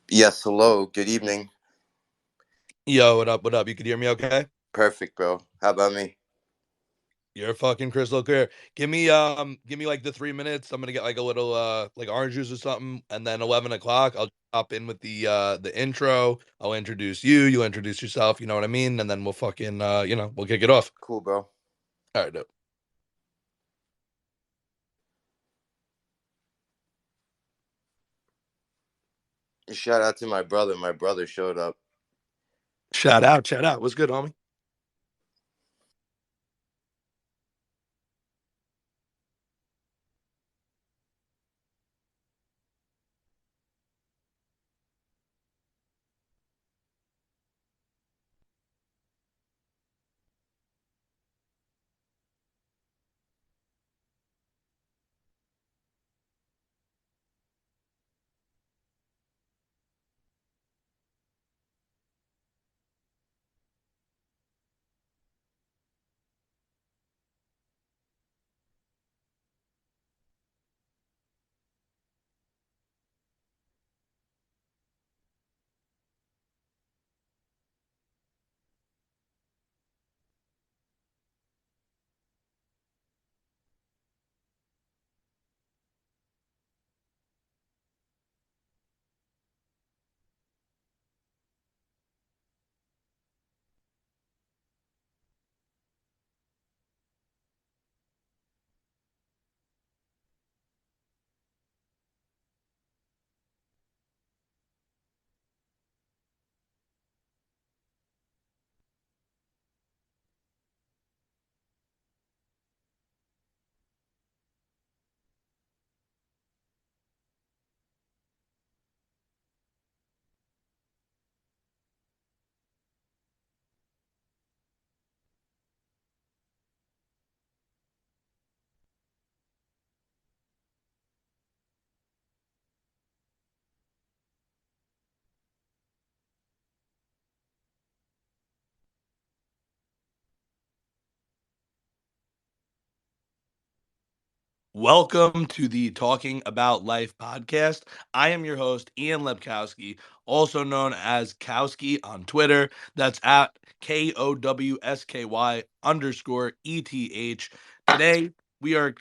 Yes, hello. Good evening. Yo, what up? What up? You can hear me okay? Perfect, bro. How about me? You're fucking crystal clear. Give me like the 3 minutes. I'm gonna get like a little like orange juice or something, and then 11 o'clock I'll hop in with the intro. I'll introduce you, you'll introduce yourself, you know what I mean? And then we'll fucking we'll kick it off. Cool, bro. All right, dope. Shout out to my brother. My brother showed up. Shout out, shout out. What's good, homie? Welcome to the Talking About Life podcast. I am your host, Ian Lepkowski, also known as Kowski on Twitter. That's at KOWSKY_ETH. Today, we are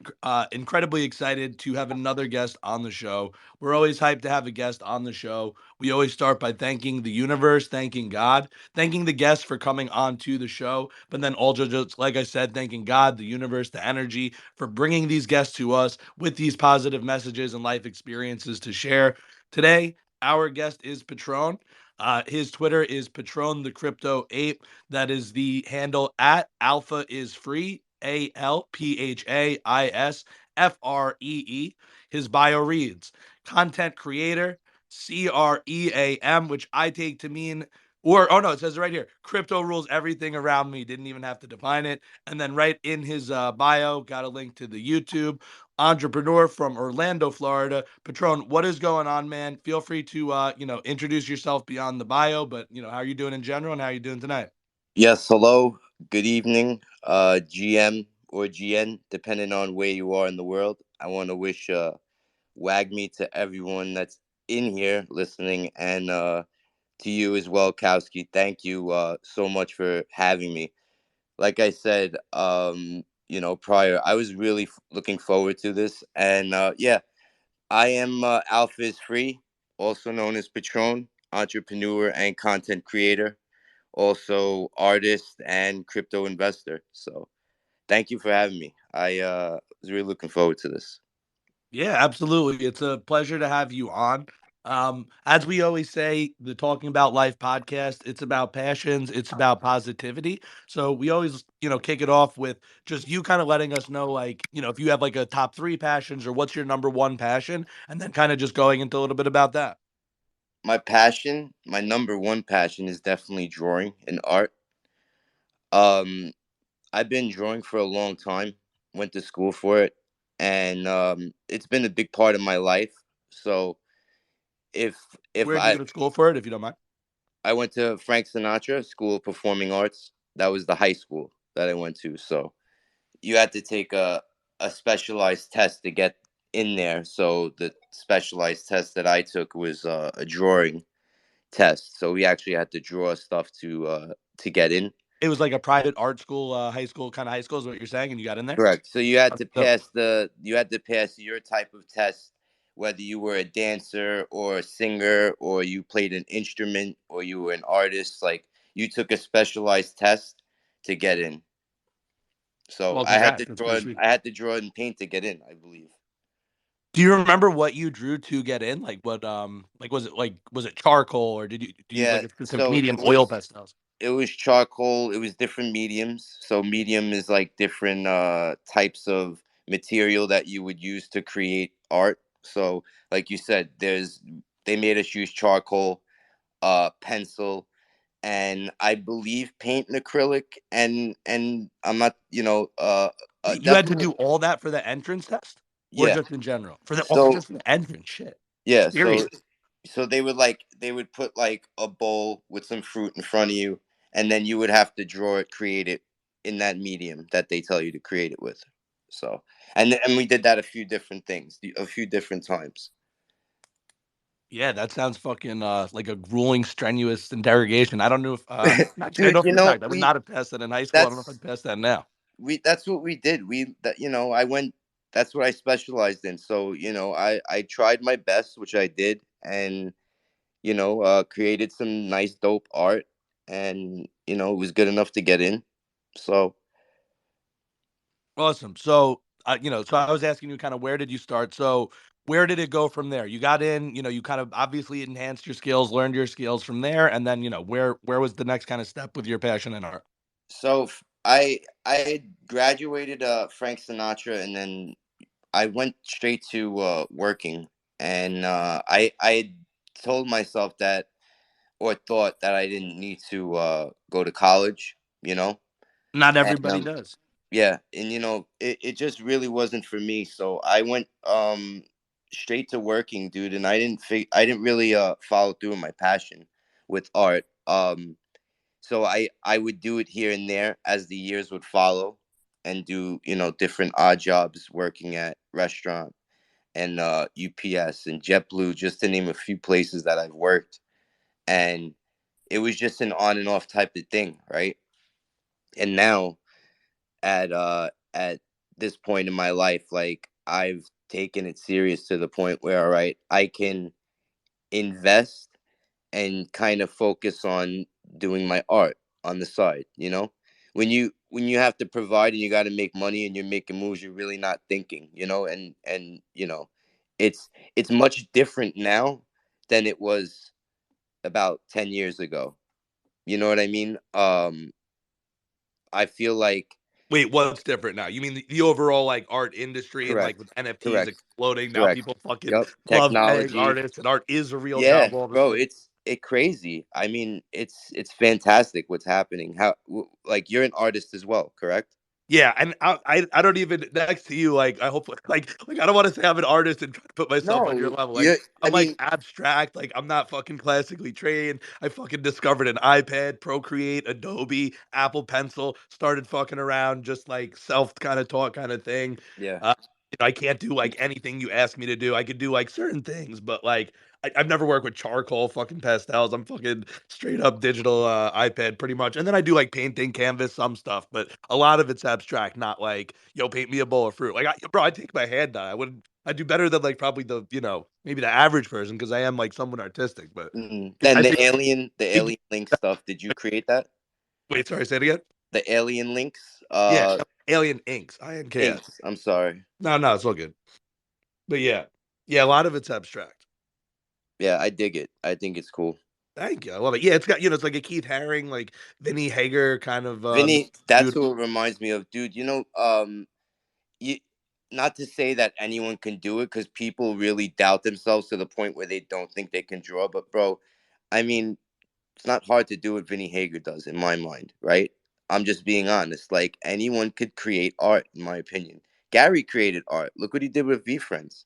incredibly excited to have another guest on the show. We're always hyped to have a guest on the show. We always start by thanking the universe, thanking God, thanking the guests for coming on to the show, but then also just like I said, thanking God, the universe, the energy for bringing these guests to us with these positive messages and life experiences to share. Today, our guest is Patron. His Twitter is Patron the Crypto Ape. That is the handle at Alpha is Free, ALPHAISFREE. His bio reads content creator, CREAM, which I take to mean, or oh no, it says it right here crypto rules everything around me. Didn't even have to define it. And then right in his bio, got a link to the YouTube entrepreneur from Orlando, Florida. Patron, what is going on, man? Feel free to introduce yourself beyond the bio, but how are you doing in general and how are you doing tonight? Yes, hello. Good evening, GM or GN, depending on where you are in the world. I want to wish WAGME to everyone that's in here listening and to you as well, Kowski. Thank you so much for having me. Like I said, prior, I was really looking forward to this. And yeah, I am Alpha is Free, also known as Patron, entrepreneur and content creator, also artist and crypto investor. So thank you for having me. I was really looking forward to this. Yeah, absolutely. It's a pleasure to have you on. As we always say, the Talking About Life podcast, it's about passions, it's about positivity. So we always, kick it off with just you kind of letting us know, like, if you have like a top three passions or what's your number one passion, and then kind of just going into a little bit about that. My passion, my number one passion is definitely drawing and art. Um, I've been drawing for a long time, went to school for it, and it's been a big part of my life. So if if Where did you I go to school for it, if you don't mind? I went to Frank Sinatra School of Performing Arts. That was the high school that I went to. So you had to take a specialized test to get in there. So the specialized test that I took was a drawing. test. So we actually had to draw stuff to get in. It was like a private art school, high school, kind of high school is what you're saying, and you got in there? Correct. So That's dope. you had to pass your type of test, whether you were a dancer or a singer or you played an instrument or you were an artist. Like you took a specialized test to get in. So Well, congrats. That's pretty sweet. I had to draw and paint to get in, I believe. Do you remember what you drew to get in? Like what like was it charcoal or did you use Yeah. like a specific So medium, oil pastels? it was charcoal. It was different mediums. So medium is like different types of material that you would use to create art. So like you said, they made us use charcoal, pencil, and I believe paint and acrylic, and I'm not, Wait, you had to definitely. do all that for the entrance test? Or Yeah. just in general? For the So just for the entrance shit. yeah, Serious. so they would put like a bowl with some fruit in front of you, and then you would have to draw it, create it in that medium that they tell you to create it with. So and we did that a few different things, a few different times. Yeah, that sounds fucking like a grueling, strenuous interrogation. I don't know if actually I Dude, know for a fact I would not have passed that in high school. I don't know if that's I'd pass that now. that's what we did. I went. That's what I specialized in. So I tried my best, which I did, and created some nice dope art, and it was good enough to get in. So Awesome. So, so I was asking you kind of where did you start? So, where did it go from there? You got in, you kind of obviously enhanced your skills, learned your skills from there, and then, where was the next kind of step with your passion in art? I had graduated Frank Sinatra, and then I went straight to working, and I had told myself that, or thought that I didn't need to go to college, Not and everybody does. yeah, and it just really wasn't for me. So I went straight to working, dude, and I didn't really follow through with my passion with art. So I would do it here and there as the years would follow, and do different odd jobs, working at restaurant and UPS and JetBlue, just to name a few places that I've worked. And it was just an on and off type of thing, right? And now at this point in my life, like I've taken it serious to the point where, all right, I can invest and kind of focus on doing my art on the side. When you have to provide and you got to make money and you're making moves, you're really not thinking, and it's much different now than it was about 10 years ago. You know what I mean? I feel like. Wait, what's different now? You mean the overall like art industry and like Correct. with NFTs Correct. exploding now, Correct. people fucking Yep. love paying Technology. artists, and art is a real Yeah, job all of a bro, sudden. it's crazy. I mean, it's fantastic what's happening. Like you're an artist as well, correct? Yeah, and I don't even next to you, like I hope like I don't want to say I'm an artist and try to put myself on your No, level. Like you're. I I'm like mean, abstract, like I'm not fucking classically trained. I fucking discovered an iPad, Procreate, Adobe, Apple Pencil, started fucking around, just like self kind of taught kind of thing. yeah. I can't do like anything you ask me to do. I could do like certain things, but like I've never worked with charcoal, fucking pastels. I'm fucking straight up digital iPad pretty much. And then I do like painting, canvas, some stuff, but a lot of it's abstract, not like, yo, paint me a bowl of fruit. Like, bro, I take my hand dye. I do better than like probably the, maybe the average person because I am like somewhat artistic, but Then I think, the think alien link stuff. Did you create that? wait, sorry, say it again. The alien links, Yeah, Alien Inks, INKS. inks. I'm sorry. No, no, it's all good. But yeah, yeah, a lot of it's abstract. Yeah, I dig it. I think it's cool. Thank you. I love it. Yeah, it's got, it's like a Keith Haring, like Vinny Hager kind of Vinny, that's dude. who it reminds me of, dude. You, not to say that anyone can do it, because people really doubt themselves to the point where they don't think they can draw. But bro, I mean, it's not hard to do what Vinny Hager does in my mind, right? I'm just being honest. Like anyone could create art, in my opinion. Gary created art. Look what he did with V Friends,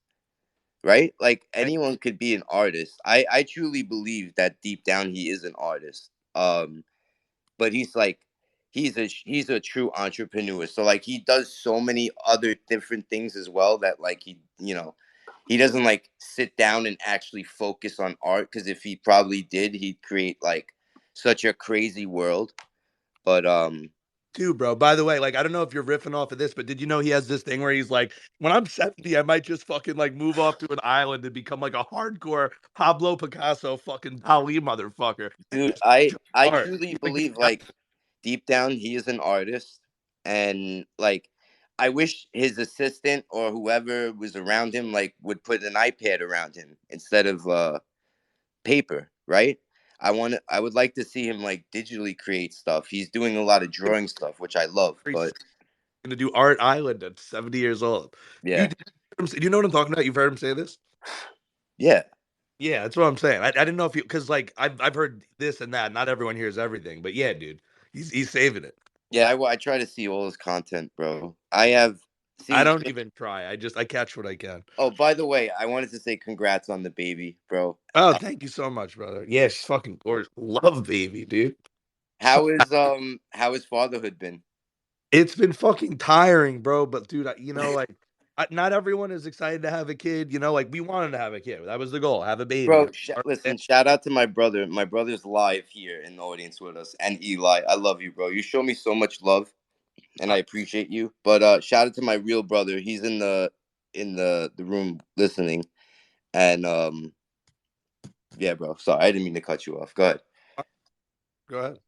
right? Like anyone could be an artist. I truly believe that deep down he is an artist. But he's a true entrepreneur. So like he does so many other different things as well, that like he doesn't like sit down and actually focus on art, because if he probably did, he'd create like such a crazy world. But Too, bro. By the way, like I don't know if you're riffing off of this, but did you know he has this thing where he's like, when I'm 70, I might just fucking like move off to an island and become like a hardcore Pablo Picasso fucking Dali motherfucker. dude, I Art. truly He's like, believe, like, deep down he is an artist, and like I wish his assistant or whoever was around him like would put an iPad around him instead of paper, right? I would like to see him like digitally create stuff. He's doing a lot of drawing stuff, which I love, he's but gonna do Art Island at 70 years old. You yeah. do you know what I'm talking about? You've heard him say this? Yeah. Yeah, that's what I'm saying. I didn't know if you because like I've heard this and that. Not everyone hears everything, but yeah, dude, he's saving it. Yeah, I try to see all his content, bro. I have I see don't even try. I catch what I can. Oh, by the way, I wanted to say congrats on the baby, bro. Oh, thank you so much, brother. Yeah, she's fucking gorgeous. Love baby, dude. How has fatherhood been? It's been fucking tiring, bro. But dude, you know, like, not everyone is excited to have a kid. You know, like we wanted to have a kid. That was the goal. Have a baby. Bro, listen, shout out to my brother. My brother's live here in the audience with us, and Eli. I love you, bro. You show me so much love, and I appreciate you. But shout out to my real brother. He's in the room listening, and yeah, bro. Sorry, I didn't mean to cut you off. Go ahead. Go ahead.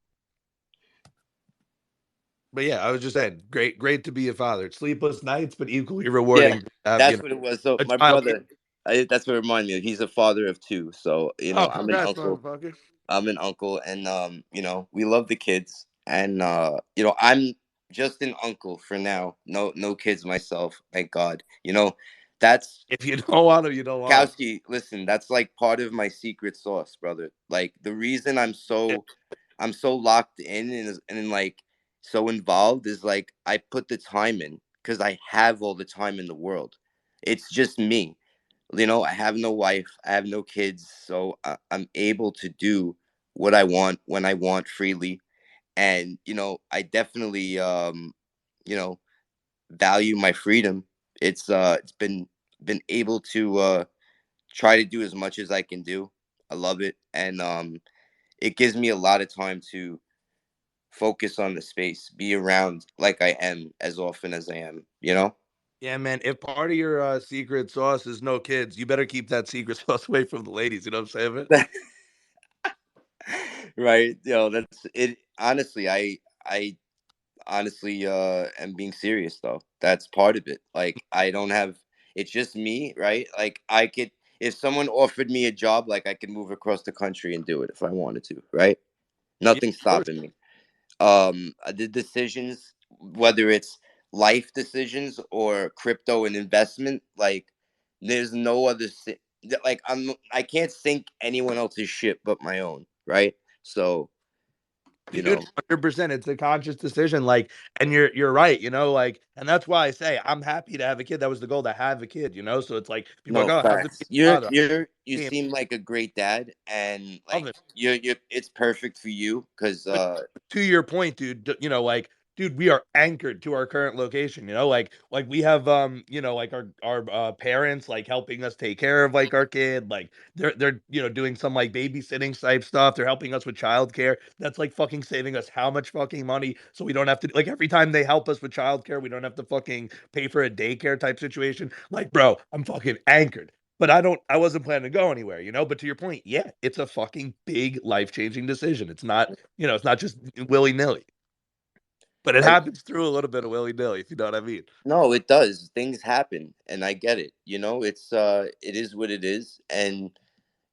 But yeah, I was just saying, great to be a father. Sleepless nights, but equally Yeah, rewarding to have, that's what it was. So a my child. brother, that's what it reminded me of. He's a father of two. So Oh, I'm an congrats, uncle. motherfucker. I'm an uncle, and we love the kids, and I'm just an uncle for now. No kids myself, thank God. That's If you don't want to, you don't want Kowski. Listen, that's like part of my secret sauce, brother. Like the reason to. I'm so locked in and like so involved is like I put the time in because I have all the time in the world. It's just me. I have no wife, I have no kids, so I'm able to do what I want when I want freely. And I definitely you know value my freedom. It's been able to try to do as much as I can do. I love it, and it gives me a lot of time to focus on the space, be around like I am as often as I am. Yeah, man. If part of your secret sauce is no kids, you better keep that secret sauce away from the ladies. You know what I'm saying, man? Right? That's it. Honestly, I honestly am being serious though. That's part of it. Like I don't have. It's just me, right? Like I could. If someone offered me a job, like I could move across the country and do it if I wanted to, right? Yeah, Nothing's of course. stopping me. The decisions, whether it's life decisions or crypto and investment, like there's no other like I can't sink anyone else's ship but my own, right? So you Dude, know 100%. It's a conscious decision. Like, and you're right, like, and that's why I say I'm happy to have a kid. That was the goal, to have a kid. So it's like people are no like, oh, how's it facts. being a father? You Hey, seem like a great dad, and love like it. you're it's perfect for you because But to your point, dude, like, dude, we are anchored to our current location. Like we have, like our parents like helping us take care of like our kid. Like they're doing some like babysitting type stuff. They're helping us with childcare. That's like fucking saving us how much fucking money, so we don't have to, like, every time they help us with childcare, we don't have to fucking pay for a daycare type situation. Like, bro, I'm fucking anchored. But I wasn't planning to go anywhere. But to your point, yeah, it's a fucking big life-changing decision. It's not just willy-nilly, but it happens through a little bit of willy-nilly, if you know what I mean. no, it does. Things happen, and I get it. It is what it is, and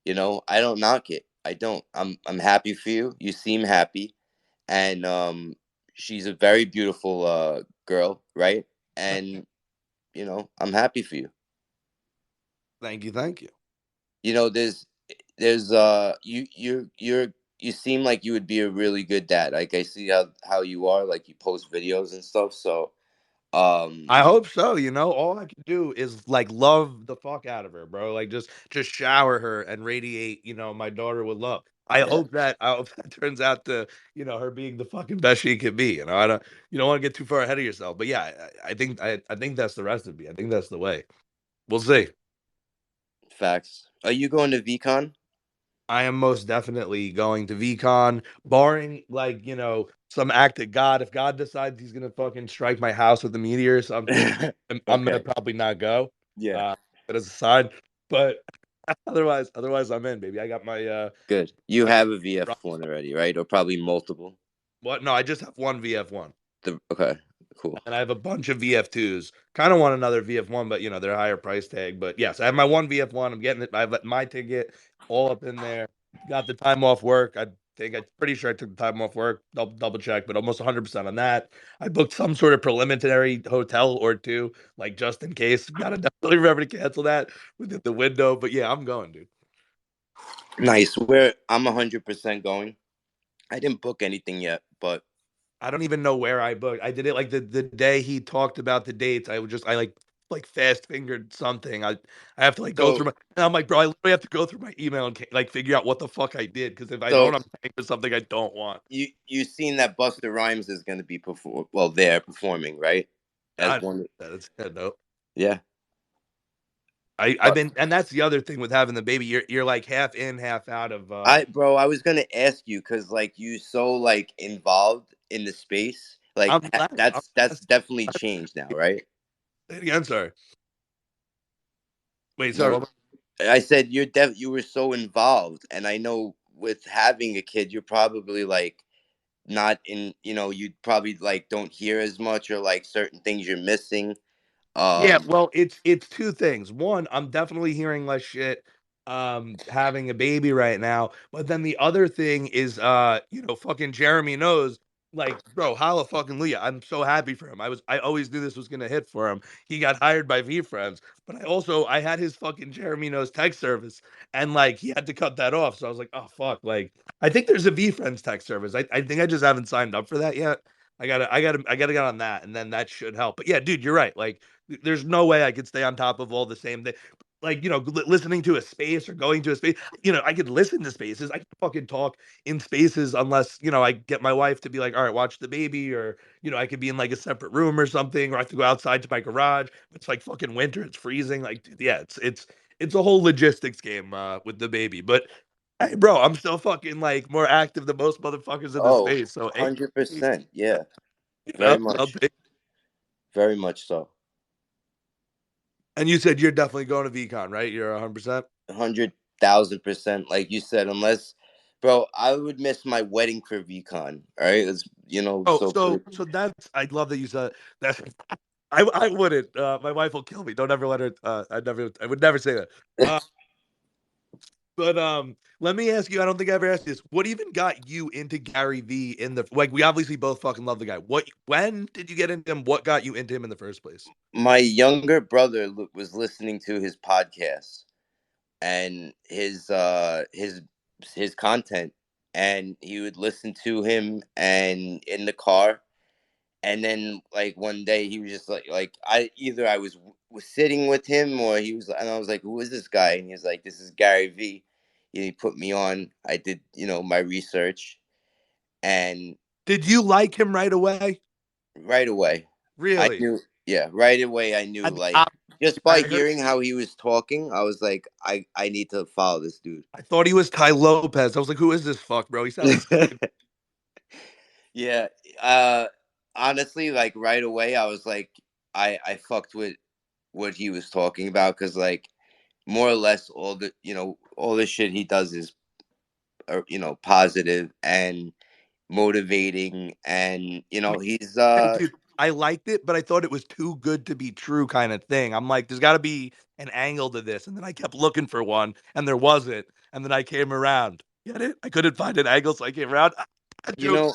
I don't knock it. I don't. I'm happy for you. You seem happy, and she's a very beautiful girl, right? And I'm happy for you. Thank you, thank you. There's you seem like you would be a really good dad. Like I see how you are. Like you post videos and stuff. So um, I hope so. All I can do is like love the fuck out of her, bro. Like just shower her and radiate, my daughter with love. yeah. I hope that turns out to, her being the fucking best she can be. I don't you don't want to get too far ahead of yourself. But yeah, I think that's the recipe. I think that's the way. We'll see. Facts. Are you going to VeeCon? I am most definitely going to VeeCon, barring like, some act of God. If God decides he's gonna fucking strike my house with a meteor or something, I'm gonna Okay. probably not go. Yeah. But as a sign. But otherwise I'm in, baby. I got Good. You my have a VF1 already, right? Or probably multiple. what? No, I just have one VF1. Okay. Cool. And I have a bunch of VF2s. Kind of want another VF1, but they're a higher price tag. But yes, I have my one VF1. I'm getting it. I have my ticket all up in there. Got the time off work. I'm pretty sure I took the time off work. Double check, but almost 100% on that. I booked some sort of preliminary hotel or two, like just in case. Gotta definitely remember to cancel that within the window. But yeah, I'm going, dude. Nice. Where I'm 100% going. I didn't book anything yet, but I don't even know where I booked. I did it like the day he talked about the dates. I like fast fingered something. I have to like go so through my. And I'm like, bro, I literally have to go through my email and like figure out what the fuck I did because if I so don't, I'm paying for something I don't want. you seen that Buster Rhymes is going to be they're performing, right? As I, one. that's yeah, no. Yeah. I've been, and that's the other thing with having the baby. You're like half in, half out of. I was gonna ask you because like you so like involved in the space, like I'm less. I'm that's less. definitely changed now, right? Say it again, sorry. Wait, sorry. No, I said you were so involved, and I know with having a kid, you're probably like not in. You probably like don't hear as much or like certain things you're missing. Yeah, Um, well, it's two things. One, I'm definitely hearing less shit having a baby right now. But then the other thing is fucking Jeremy knows like, bro, holla fucking Leah. I'm so happy for him. I always knew this was gonna hit for him. He got hired by V Friends, but I had his fucking Jeremy knows text service and like he had to cut that off. So I was like, oh fuck. Like I think there's a V Friends text service. I think I just haven't signed up for that yet. I gotta get on that and then that should help. But yeah, dude, you're right. Like there's no way I could stay on top of all the same thing. Like, listening to a space or going to a space, I could listen to spaces. I can fucking talk in spaces unless, I get my wife to be like, all right, watch the baby, or, I could be in like a separate room or something, or I have to go outside to my garage. It's like fucking winter, it's freezing. Like, dude, yeah, it's a whole logistics game with the baby. But hey, bro, I'm still fucking like more active than most motherfuckers in the oh, space. So, hey, 100%. Yeah, very I'll much, take. very much so. And you said you're definitely going to VCon, right? You're 100%. 100,000%. Like you said, unless, bro, I would miss my wedding for VCon. All right, it's Oh, so so put so that's I love that you said that. I wouldn't. My wife will kill me. Don't ever let her. I would never say that. it. Uh, but let me ask you. I don't think I ever asked you this. What even got you into Gary V in the like? We obviously both fucking love the guy. When did you get into him? What got you into him in the first place? My younger brother was listening to his podcast and his content, and he would listen to him and in the car. And then like one day he was just like I was sitting with him or he was, and I was like, who is this guy? And he's like, this is Gary V. He put me on. I did my research, and Did you like him right away? right away I Really? knew. Yeah, right away I knew, I mean, like, just by I heard. hearing how he was talking, I was like, I need to follow this dude. I thought he was Ty Lopez. I was like, who is this fuck, bro? He sounded fucking. Yeah. uh Honestly, like right away I was like, I fucked with what he was talking about, because like more or less all the shit he does is positive and motivating, and he's Hey, dude, I liked it, but I thought it was too good to be true kind of thing. I'm like, there's got to be an angle to this. And then I kept looking for one, and there wasn't. And then I came around. Get it? I couldn't find an angle, so I came around. That you joke. know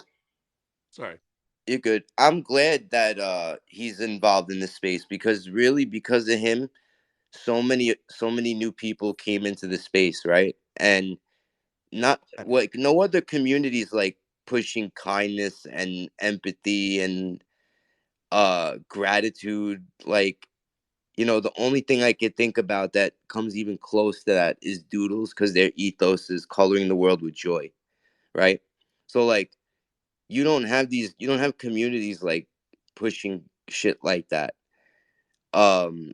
Sorry. you're good. I'm glad that he's involved in this space, because really, because of him, so many new people came into the space, right? And not like no other communities like pushing kindness and empathy and gratitude. Like, the only thing I could think about that comes even close to that is Doodles, because their ethos is coloring the world with joy, right? So like, you don't have communities like pushing shit like that. um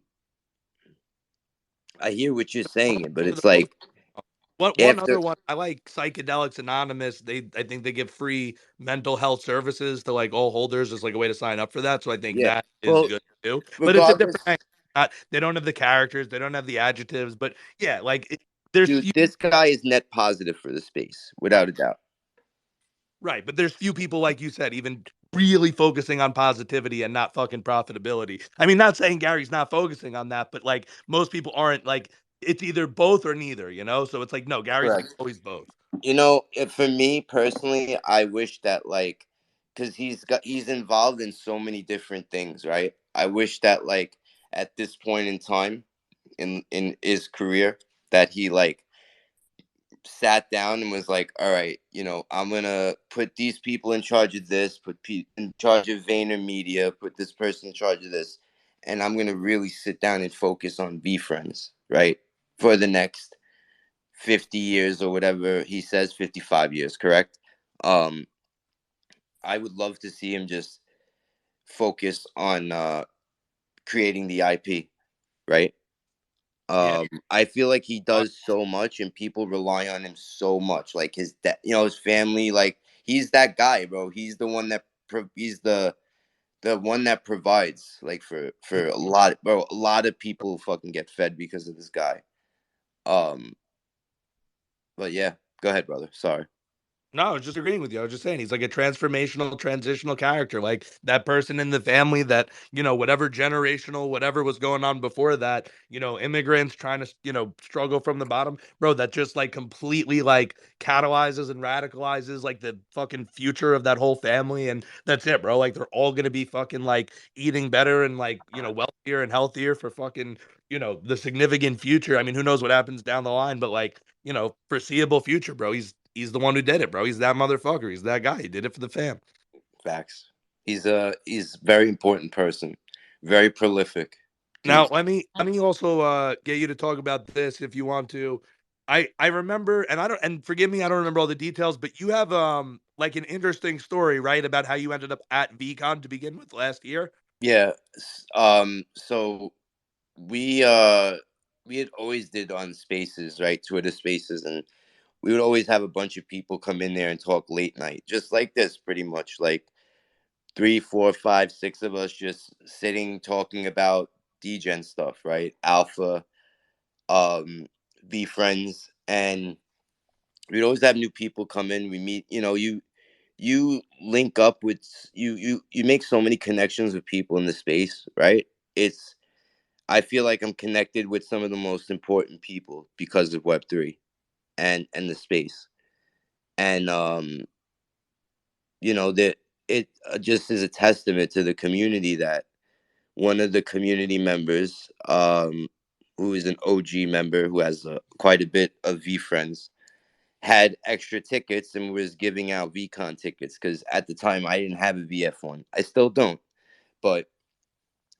I hear what you're saying, but For the it's most like one after, other one, I like Psychedelics Anonymous. I think they give free mental health services to like all holders as like a way to sign up for that. So I think yeah. that is Well, good too. But it's a different regardless, angle. Not, they don't have the characters, they don't have the adjectives, but yeah, like there's dude, few this guy is net positive for the space, without right, a doubt. right. But there's few people like you said, even really focusing on positivity and not fucking profitability. I mean, not saying Gary's not focusing on that, but like most people aren't like it's either both or neither, you know? So it's like, no, Gary's Correct. always both. For me personally, I wish that like, because he's involved in so many different things, right? I wish that like at this point in time in his career that he like sat down and was like, all right, I'm gonna put these people in charge of this, in charge of Vayner Media, put this person in charge of this, and I'm gonna really sit down and focus on V Friends, right, for the next 50 years or whatever he says, 55 years, correct? Um, I would love to see him just focus on creating the IP, right? Yeah. I feel like he Uh, does so much and people rely on him so much, like his family, like he's that guy, bro. He's the one that he's the one that provides, like, for a lot, bro. A lot of people fucking get fed because of this guy. um but yeah, go ahead, brother, sorry. No, I was just agreeing with you. I was just saying he's like a transformational, transitional character, like that person in the family that, whatever generational, whatever was going on before that, immigrants trying to, struggle from the bottom, bro, that just like completely like catalyzes and radicalizes like the fucking future of that whole family. And that's it, bro. Like they're all going to be fucking like eating better and like, wealthier and healthier for fucking, the significant future. I mean, who knows what happens down the line, but like, foreseeable future, bro. He's the one who did it, bro. He's that motherfucker. He's that guy. He did it for the fam. Facts. He's a very important person, very prolific Now, dude. let me also get you to talk about this if you want to. I remember, and I don't, and forgive me, I don't remember all the details, but you have like an interesting story, right, about how you ended up at VeeCon to begin with last year. Yeah. So we had always did on Spaces, right? Twitter Spaces, and we would always have a bunch of people come in there and talk late night, just like this, pretty much, like three, four, five, six of us just sitting talking about degen stuff, right? Alpha, um, be friends, and we'd always have new people come in. We meet, you link up with you make so many connections with people in the space, right? It's I feel like I'm connected with some of the most important people because of Web3 and the space. And that it just is a testament to the community that one of the community members, who is an OG member who has quite a bit of V friends, had extra tickets and was giving out VCon tickets because at the time I didn't have a VF1. I still don't, but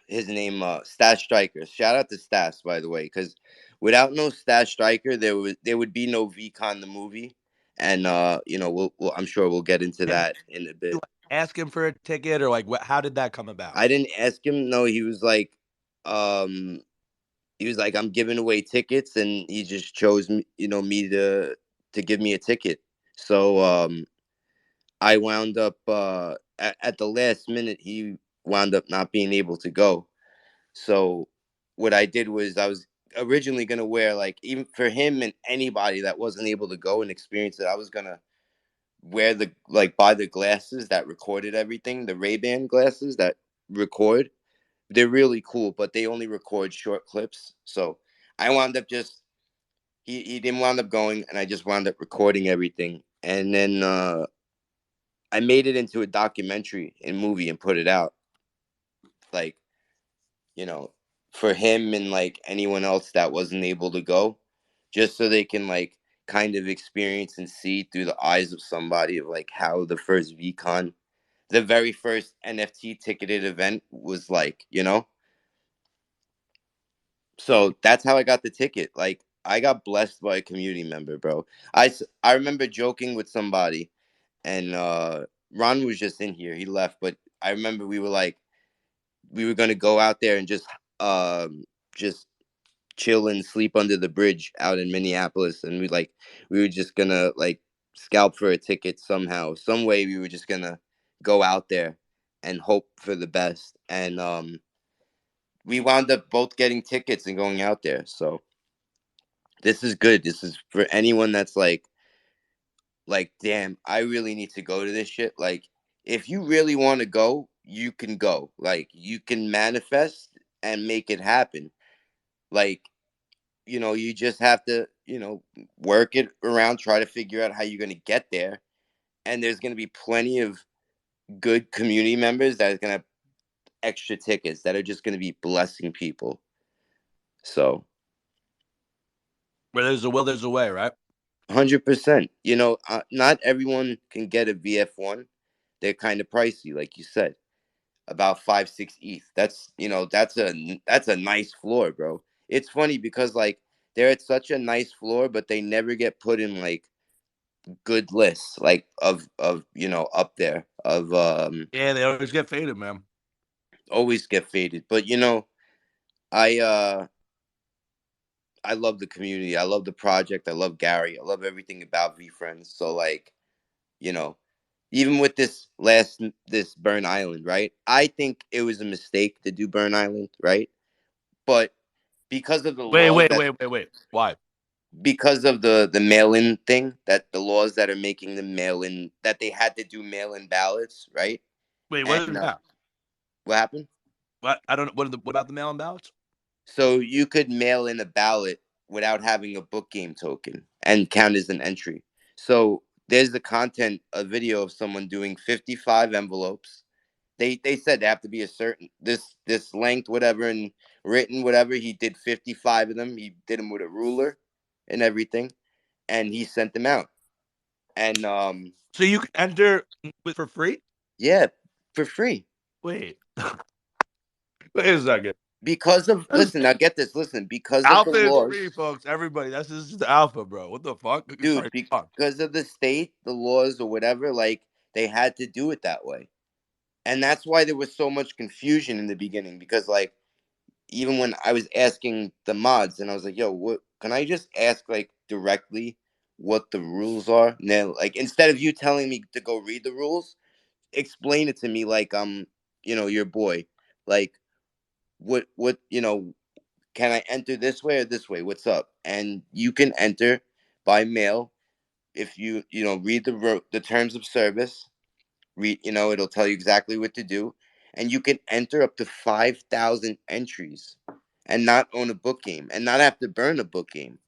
his name, Stash Striker. Shout out to Stash, by the way, because without no Stash Striker, there would be no VCon the movie, and I'm sure we'll get into And that in a you bit. like, ask him for a ticket or like how did that come about? I didn't ask him. No, um, he was like, I'm giving away tickets, and he just chose me, me to give me a ticket. So I wound up at the last minute. He wound up not being able to go. So what I did was I was originally gonna wear, like, even for him and anybody that wasn't able to go and experience it, I was gonna wear buy the glasses that recorded everything, the Ray-Ban glasses that record. They're really cool, but they only record short clips. So I wound up just he didn't wound up going, and I just wound up recording everything, and then I made it into a documentary and movie and put it out, like, you know, for him and like anyone else that wasn't able to go, just so they can like kind of experience and see through the eyes of somebody of like how the first VCon, the very first NFT ticketed event was like. So that's how I got the ticket. Like, I got blessed by a community member, bro. I remember joking with somebody, and Ron was just in here. He left, but I remember we were gonna go out there and just chill and sleep under the bridge out in Minneapolis, and we were just gonna like scalp for a ticket somehow, some way. We were just gonna go out there and hope for the best, and we wound up both getting tickets and going out there. So this is good. This is for anyone that's like, damn, I really need to go to this shit. Like, if you really want to go, you can go. Like, you can manifest and make it happen. Like, you just have to, work it around, try to figure out how you're going to get there. And there's going to be plenty of good community members that are going to have extra tickets that are just going to be blessing people. So, Where there's a will, there's a way, right? 100%. Not everyone can get a VF1. They're kind of pricey, like you said. About 5 6 ETH. That's a nice floor, bro. It's funny because like they're at such a nice floor, but they never get put in like good lists like of up there of Yeah, they always get faded, man. always get faded. But I love the community. I love the project. I love Gary. I love everything about V Friends. So like, you know, even with this Burn Island, right? I think it was a mistake to do Burn Island, right? But because of the Wait, laws wait, that wait, wait, wait. Why? because of the mail-in thing, that the laws that are making the mail-in, that they had to do mail-in ballots, right? Wait, what And is that? what happened? What? I don't know. What about the mail-in ballots? So you could mail in a ballot without having a book game token and count as an entry. So there's a video of someone doing 55 envelopes. They said they have to be a certain this length, whatever, and written, whatever. He did 55 of them. He did them with a ruler and everything, and he sent them out. And So you can enter for free? yeah, for free. Wait, wait a second. Because of That's, listen, now get this, listen, because of the alpha is free, laws, folks. Everybody, that's this is the alpha, bro. What the fuck? dude, Sorry, come on. because of the state, the laws or whatever, like they had to do it that way. And that's why there was so much confusion in the beginning because like even when I was asking the mods and I was like, yo, what can I just ask like directly what the rules are? Now, like instead of you telling me to go read the rules, explain it to me like your boy. Like what can I enter this way or this way? What's up? And you can enter by mail if you read the terms of service. Read, it'll tell you exactly what to do, and you can enter up to 5,000 entries, and not own a book game, and not have to burn a book game.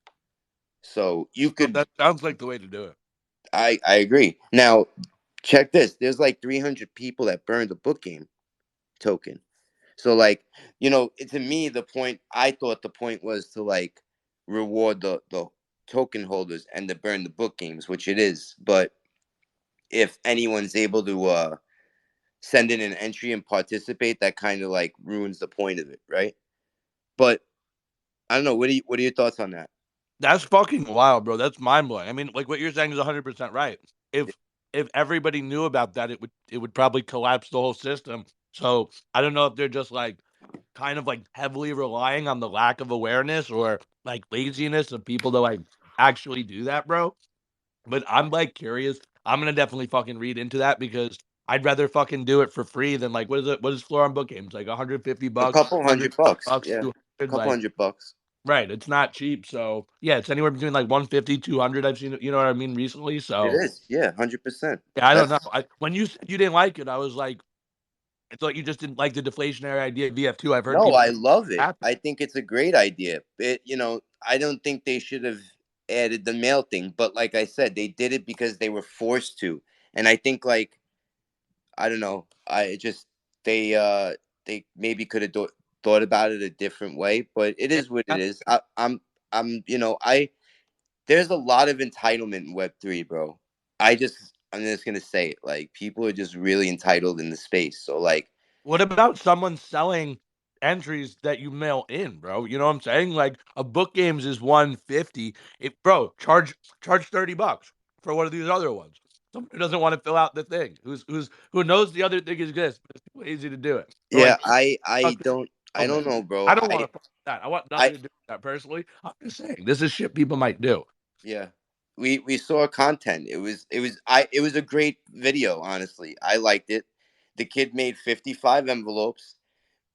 So you So could. that sounds like the way to do it. I agree. Now check this. There's like 300 people that burned a book game token. So like, to me I thought the point was to like reward the token holders and to burn the book games, which it is. But if anyone's able to send in an entry and participate, that kind of like ruins the point of it, right? But I don't know. What are your thoughts on that? That's fucking wild, bro. That's mind blowing. I mean, like what you're saying is 100% right. If everybody knew about that, it would probably collapse the whole system. So I don't know if they're just like kind of like heavily relying on the lack of awareness or like laziness of people to like actually do that, bro. But I'm like curious. I'm gonna definitely fucking read into that because I'd rather fucking do it for free than like what is it? What is floor on book games? Like 150 A bucks, couple 100 hundred bucks, bucks, yeah, 200. couple Like $100. right, it's not cheap. So yeah, it's anywhere between like 150, 200. I've seen it. You know what I mean? Recently, It so is, yeah, 100%. yeah, I don't know. That's When you said you didn't like it, I was like, I thought you just didn't like the deflationary idea of VF2. I've heard No, people I get love it. happy. I think it's a great idea. I don't think they should have added the mail thing, but like I said, they did it because they were forced to. And I think like I don't know, I just they maybe could have thought about it a different way, but it is what it Yeah. is. I there's a lot of entitlement in Web3, bro. I'm just gonna say it. Like people are just really entitled in the space. So like What about someone selling entries that you mail in, bro? You know what I'm saying? Like a book games is 150. Bro, charge 30 bucks for one of these other ones. Someone who doesn't want to fill out the thing, who knows the other thing exists, but it's too lazy to do it. Or yeah, like I bucks. don't I don't know, bro. I don't want to fuck with that. I want I nothing to do with that personally. I'm just saying this is shit people might do. yeah. We saw content. It was a great video, honestly. I liked it. The kid made 55 envelopes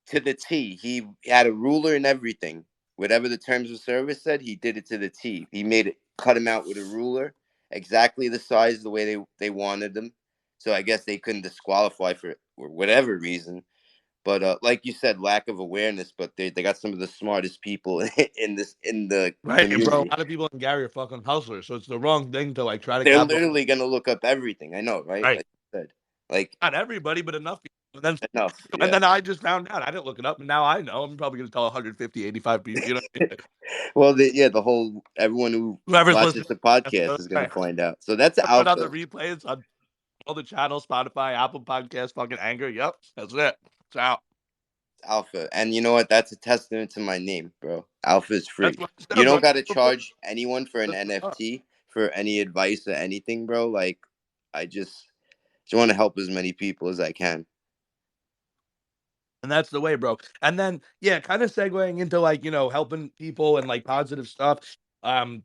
to the T. He had a ruler and everything. Whatever the terms of service said, he did it to the T. He made it, cut him out with a ruler, exactly the size the way they wanted them. So I guess they couldn't disqualify for it for whatever reason. But like you said, lack of awareness. But they got some of the smartest people in the Right, bro. A community. lot of people in Gary are fucking hustlers, so it's the wrong thing to like try to They're capitalize. literally gonna look up everything. I know, right? Right. Like you said, like Not everybody, but enough people. enough. And Yeah. then I just found out. I didn't look it up, and now I know. I'm probably going to tell 150, 85 people. You know, what I mean? Well, the whole everyone who Whoever's listening. watches the podcast is gonna Right. find out. So that's I put on the alpha. replays on all the channels, Spotify, Apple Podcasts, fucking Anger. Yep, that's it. It's out. Alpha. And you know what? That's a testament to my name, bro. Alpha is That's free. what I You said, bro. don't got to charge anyone for an That's what's up. NFT for any advice or anything, bro. Like, I just want to help as many people as I can. And that's the way, bro. And then, yeah, kind of segueing into like, helping people and like positive stuff. So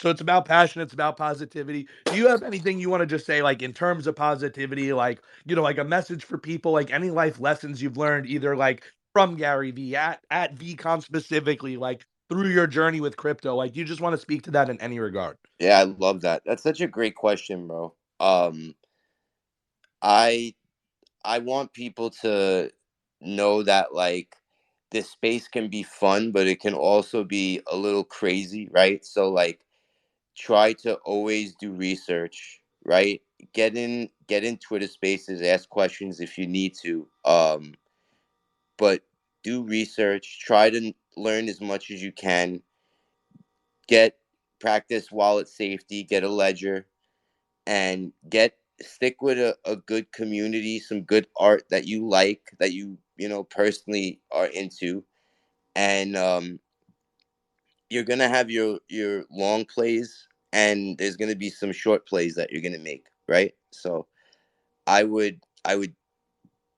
it's about passion, it's about positivity. Do you have anything you want to just say, like in terms of positivity, like, like a message for people, like any life lessons you've learned, either like from Gary V at VCon specifically, like through your journey with crypto? Like, you just want to speak to that in any regard? Yeah, I love that. That's such a great question, bro. I I want people to know that like this space can be fun, but it can also be a little crazy, right? So like try to always do research, right? Get in Twitter spaces, ask questions if you need to. But do research, try to learn as much as you can. Get practice wallet safety, get a ledger, and get stick with a good community, some good art that you like, that you personally are into. And you're gonna have your long plays, and there's gonna be some short plays that you're gonna make, right? So I would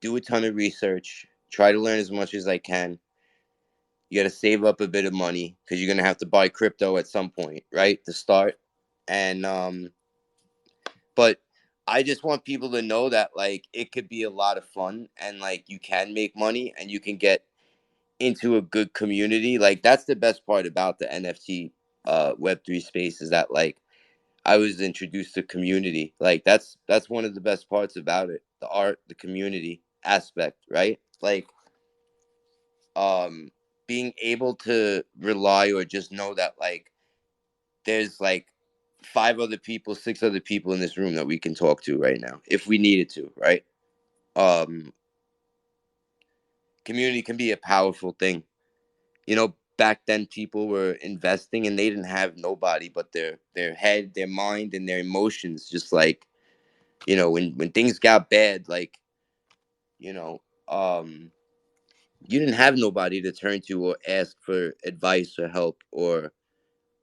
do a ton of research, try to learn as much as I can. You got to save up a bit of money because you're gonna have to buy crypto at some point, right, to start. And but I just want people to know that like it could be a lot of fun, and like you can make money and you can get into a good community. Like that's the best part about the NFT web3 space, is that like I was introduced to community. Like that's one of the best parts about it. The art, the community aspect, right? Like um being able to rely or just know that like there's like five other people, six other people in this room that we can talk to right now if we needed to, right? Um Community can be a powerful thing. Back then people were investing and they didn't have nobody but their head, their mind, and their emotions. Just like when things got bad, like you know um you didn't have nobody to turn to or ask for advice or help or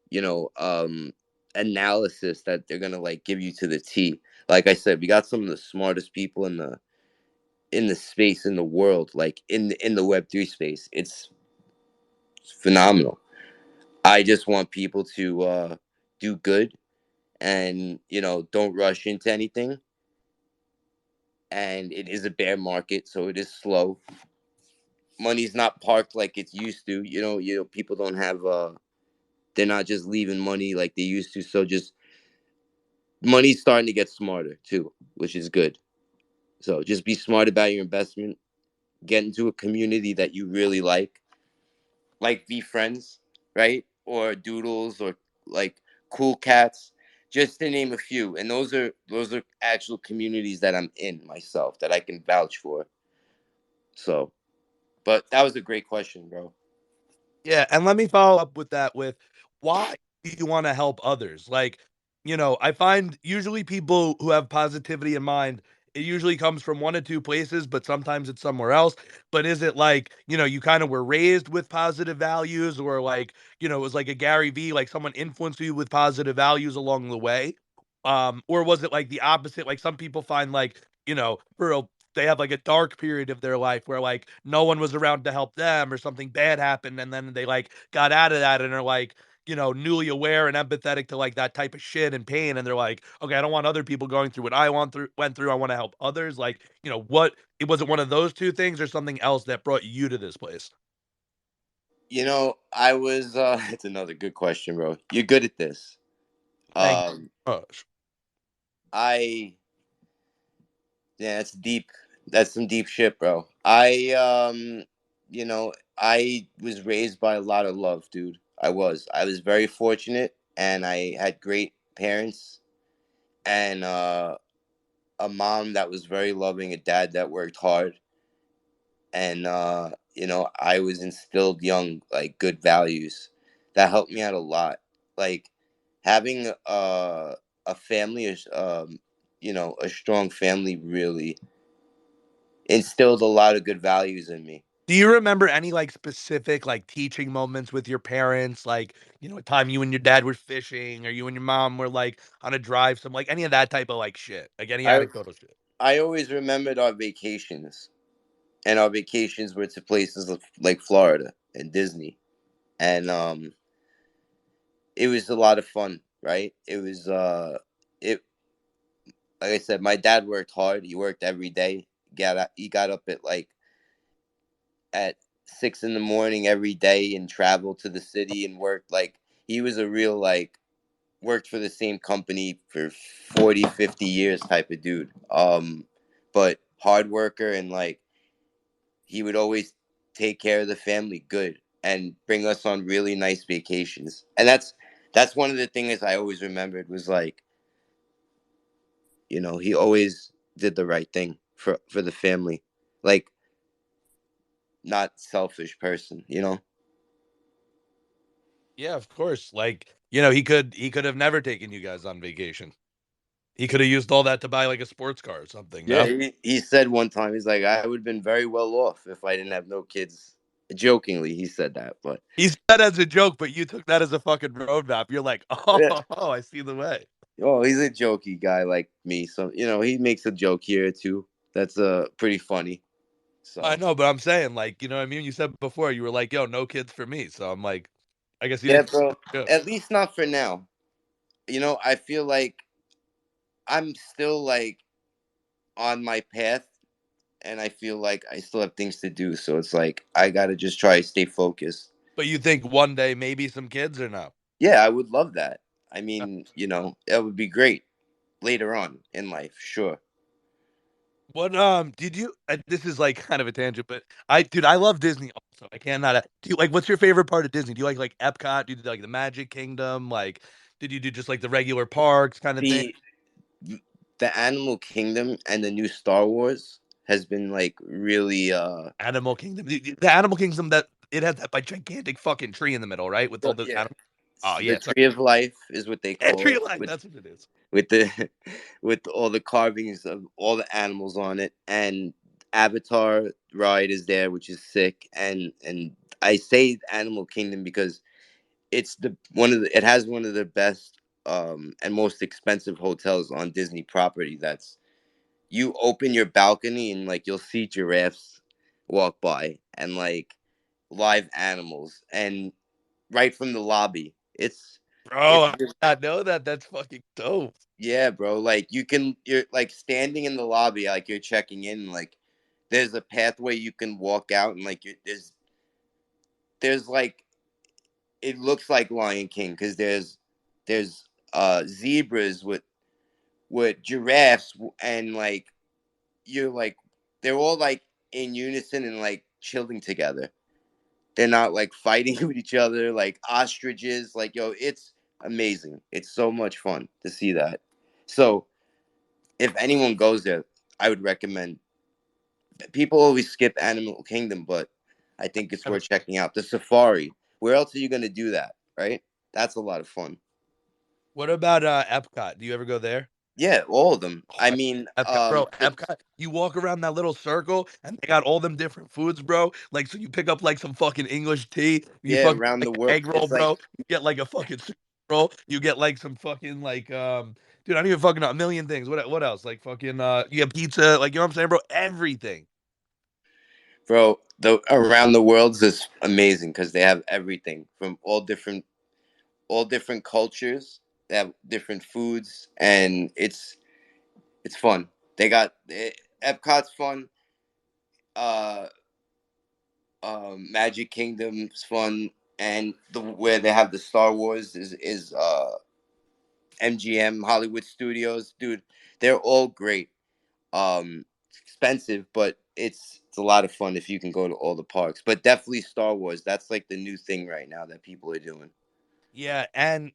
you know um analysis that they're gonna like give you to the T. Like I said, we got some of the smartest people in the space, in the world, like in the web3 space. It's phenomenal. I just want people to do good, and don't rush into anything. And it is a bear market, so it is slow. Money's not parked like it's used to. People don't have they're not just leaving money like they used to. So just money's starting to get smarter too, which is good. So just be smart about your investment. Get into a community that you really like Be Friends, right? Or Doodles, or like Cool Cats, just to name a few. And those are actual communities that I'm in myself that I can vouch for. So, but that was a great question, bro. Yeah, and let me follow up with that with why do you want to help others? Like, I find usually people who have positivity in mind, it usually comes from one or two places, but sometimes it's somewhere else. But is it like, you kind of were raised with positive values, or like, it was like a Gary V, like someone influenced you with positive values along the way? Or was it like the opposite? Like some people find like, for a they have like a dark period of their life where like no one was around to help them or something bad happened, and then they like got out of that and are like, newly aware and empathetic to like that type of shit and pain, and they're like, okay, I don't want other people going through what I went through. I want to help others. Like, what it was, it one of those two things or something else that brought you to this place? I was it's another good question, bro. You're good at this. Thank Um you. Gosh. I Yeah, that's deep. That's some deep shit, bro. I was raised by a lot of love, dude. I was very fortunate, and I had great parents, and a mom that was very loving, a dad that worked hard, and I was instilled young, like, good values that helped me out a lot. Like, having a family is a strong family really instilled a lot of good values in me. Do you remember any like specific like teaching moments with your parents? Like, a time you and your dad were fishing or you and your mom were like on a drive, some like any of that type of like shit, like any I anecdotal shit. I always remembered our vacations, and our vacations were to places like Florida and Disney, and it was a lot of fun. Right? It like I said, my dad worked hard. He worked every day. He got up at 6 in the morning every day and traveled to the city and worked. Like, he was a real, like, worked for the same company for 40, 50 years type of dude. But hard worker, and like, he would always take care of the family good and bring us on really nice vacations. And that's one of the things I always remembered was, like, he always did the right thing for the family. Like, not selfish person. Yeah, of course. Like, he could have never taken you guys on vacation. He could have used all that to buy like a sports car or something, Yeah, no? he said one time, he's like, I would have been very well off if I didn't have no kids. Jokingly, he said that, but He said as a joke, but you took that as a fucking roadmap. You're like, yeah. oh, I see the way. Oh, he's a jokey guy like me, so he makes a joke here or two. That's pretty funny. I So know, but I'm saying, like, you know what I mean? You said before, you were like, yo, no kids for me. So I'm like, I guess you yeah, didn't bro. joke. At least not for now. I feel like I'm still, like, on my path, and I feel like I still have things to do. So it's like I gotta just try to stay focused. But you think one day maybe some kids or no? Yeah, I would love that. I mean, that would be great later on in life, sure. What did you this is like kind of a tangent, but dude, I love Disney also. I cannot do you like what's your favorite part of Disney? Do you like Epcot? Do you do like the Magic Kingdom? Like did you do just like the regular parks kind of thing? The the Animal Kingdom and the new Star Wars has been, like, really Animal Kingdom. The Animal Kingdom that it has that like gigantic fucking tree in the middle, right? With all the yeah. animals. Oh The yeah, so Tree of Life is what they yeah, call tree it, of life, with that's what it is. the with all the carvings of all the animals on it, and Avatar ride is there, which is sick. And I say Animal Kingdom because it has one of the best and most expensive hotels on Disney property. That's You open your balcony, and, like, you'll see giraffes walk by, and, like, live animals, and right from the lobby. Bro, It's I did not know that. That's fucking dope. Yeah, bro. Like, you're, like, standing in the lobby, like, you're checking in, like, there's a pathway you can walk out, and, like, there's like, it looks like Lion King, because there's zebras with giraffes, and, like, you're like, they're all, like, in unison and, like, chilling together. They're not, like, fighting with each other like ostriches. Like, yo, it's amazing. It's so much fun to see that. So if anyone goes there, I would recommend. People always skip Animal Kingdom, but I think it's Never- worth checking out. The safari. Where else are you gonna do that, right? That's a lot of fun. What about Epcot? Do you ever go there? Yeah, all of them. Oh, I mean, Epcot, bro, Epcot. You walk around that little circle, and they got all them different foods, bro. Like, so you pick up like some fucking English tea, you yeah, fucking around the like world. egg roll, It's like bro. You get like a fucking roll. You get like some fucking like dude, I don't even fucking know a million things. What else? Like fucking you get pizza, like you know what I'm saying, bro? Everything. Bro, the around the world is amazing because they have everything from all different cultures. They have different foods, and it's fun. They got Epcot's fun. Uh, Magic Kingdom's fun, and the where they have the Star Wars is MGM Hollywood Studios, dude. They're all great. It's expensive, but it's a lot of fun if you can go to all the parks. But definitely Star Wars. That's like the new thing right now that people are doing. Yeah, and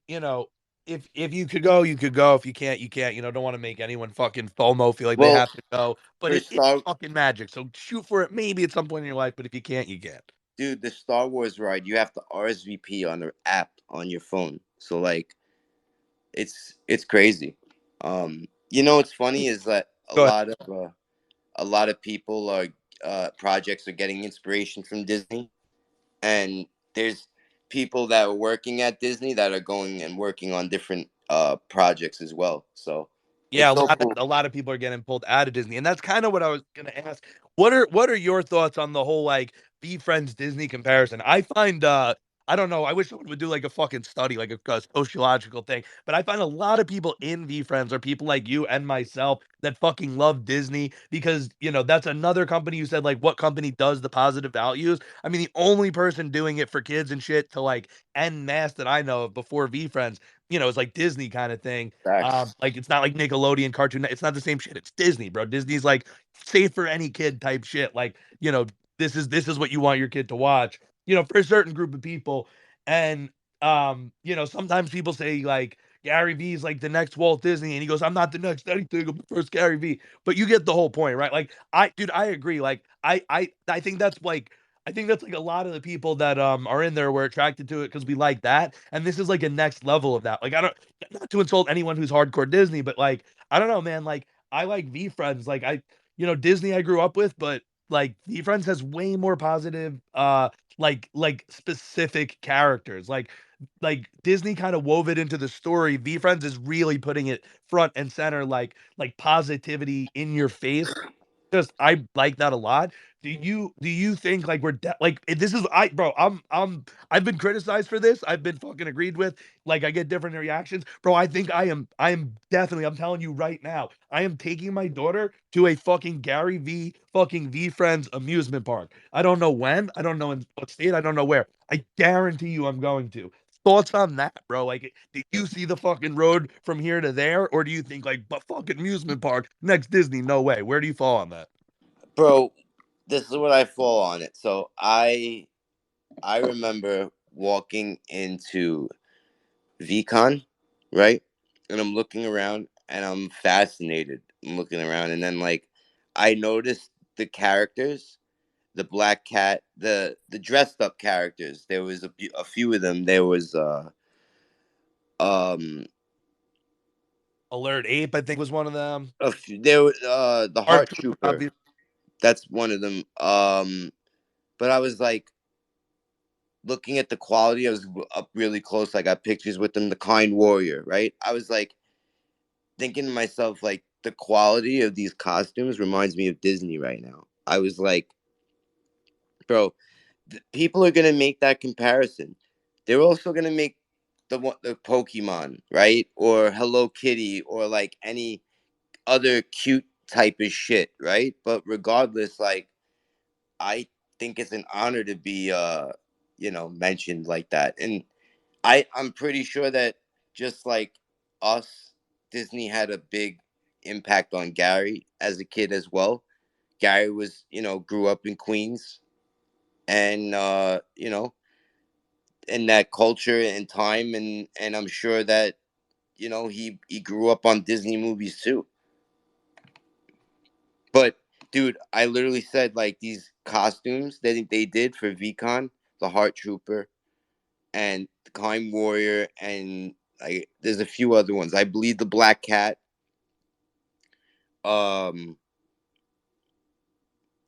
if you could go, you could go. If you can't, you can't. Don't want to make anyone fucking FOMO feel like they Well, have to go. But for it's Star fucking magic. So shoot for it maybe at some point in your life, but if you can't, you can't. dude, the Star Wars ride, you have to RSVP on the app on your phone. So like it's crazy. You know what's funny is that Go a lot of people are projects are getting inspiration from Disney, and there's people that are working at Disney that are going and working on different projects as well. So Yeah, it's so cool. a lot of people are getting pulled out of Disney, and that's kind of what I was gonna ask. What are your thoughts on the whole like Be Friends Disney comparison? I find I don't know. I wish someone would do like a fucking study, like a sociological thing. But I find a lot of people in V Friends are people like you and myself that fucking love Disney because that's another company. You said like what company does the positive values? I mean, the only person doing it for kids and shit to like end mass that I know of before V Friends, is like Disney kind of thing. Facts. Like it's not like Nickelodeon cartoon. It's not the same shit. It's Disney, bro. Disney's like safe for any kid type shit. Like, this is what you want your kid to watch, for a certain group of people. And sometimes people say like Gary Vee is like the next Walt Disney, and he goes, I'm not the next anything, I'm the first Gary Vee. But you get the whole point, right? Like dude, I agree. Like I think that's like a lot of the people that are in there were attracted to it because we like that. And this is like a next level of that. Like I don't not to insult anyone who's hardcore Disney, but like I don't know, man. Like I like V Friends. Like Disney I grew up with, but like V Friends has way more positive like specific characters. Like Disney kind of wove it into the story. V Friends is really putting it front and center, like positivity in your face. Just I like that a lot. Do you think like like this is I bro, I've been criticized for this. I've been fucking agreed with. Like I get different reactions. Bro, I think I am definitely, I'm telling you right now, I am taking my daughter to a fucking Gary V fucking V Friends amusement park. I don't know when, I don't know in what state, I don't know where. I guarantee you I'm going to. Thoughts on that, bro? Like, did you see the fucking road from here to there, or do you think like, but fucking amusement park next Disney? No way. Where do you fall on that? Bro, this is what I fall on it. So I remember walking into VeeCon, right? And I'm looking around and I'm fascinated. I'm looking around and then like I noticed the characters, the black cat, the dressed up characters. There was a few of them. There was um Alert Ape, I think was one of them. there was the Art Heart Trooper, Trooper. That's one of them. But I was like looking at the quality. I was up really close. I got pictures with them. The Kind Warrior, right? I was like thinking to myself, like the quality of these costumes reminds me of Disney right now. I was like, bro, people are gonna make that comparison. They're also gonna make the Pokemon, right, or Hello Kitty, or like any other cute type of shit, right? But regardless, like I think it's an honor to be mentioned like that. And I'm pretty sure that just like us, Disney had a big impact on Gary as a kid as well. Gary was, grew up in Queens, and in that culture and time, and I'm sure that he grew up on Disney movies too. But dude, I literally said like these costumes that they did for VCon, the Heart Trooper, and the Kind Warrior, and like there's a few other ones. I believe the Black Cat. Um,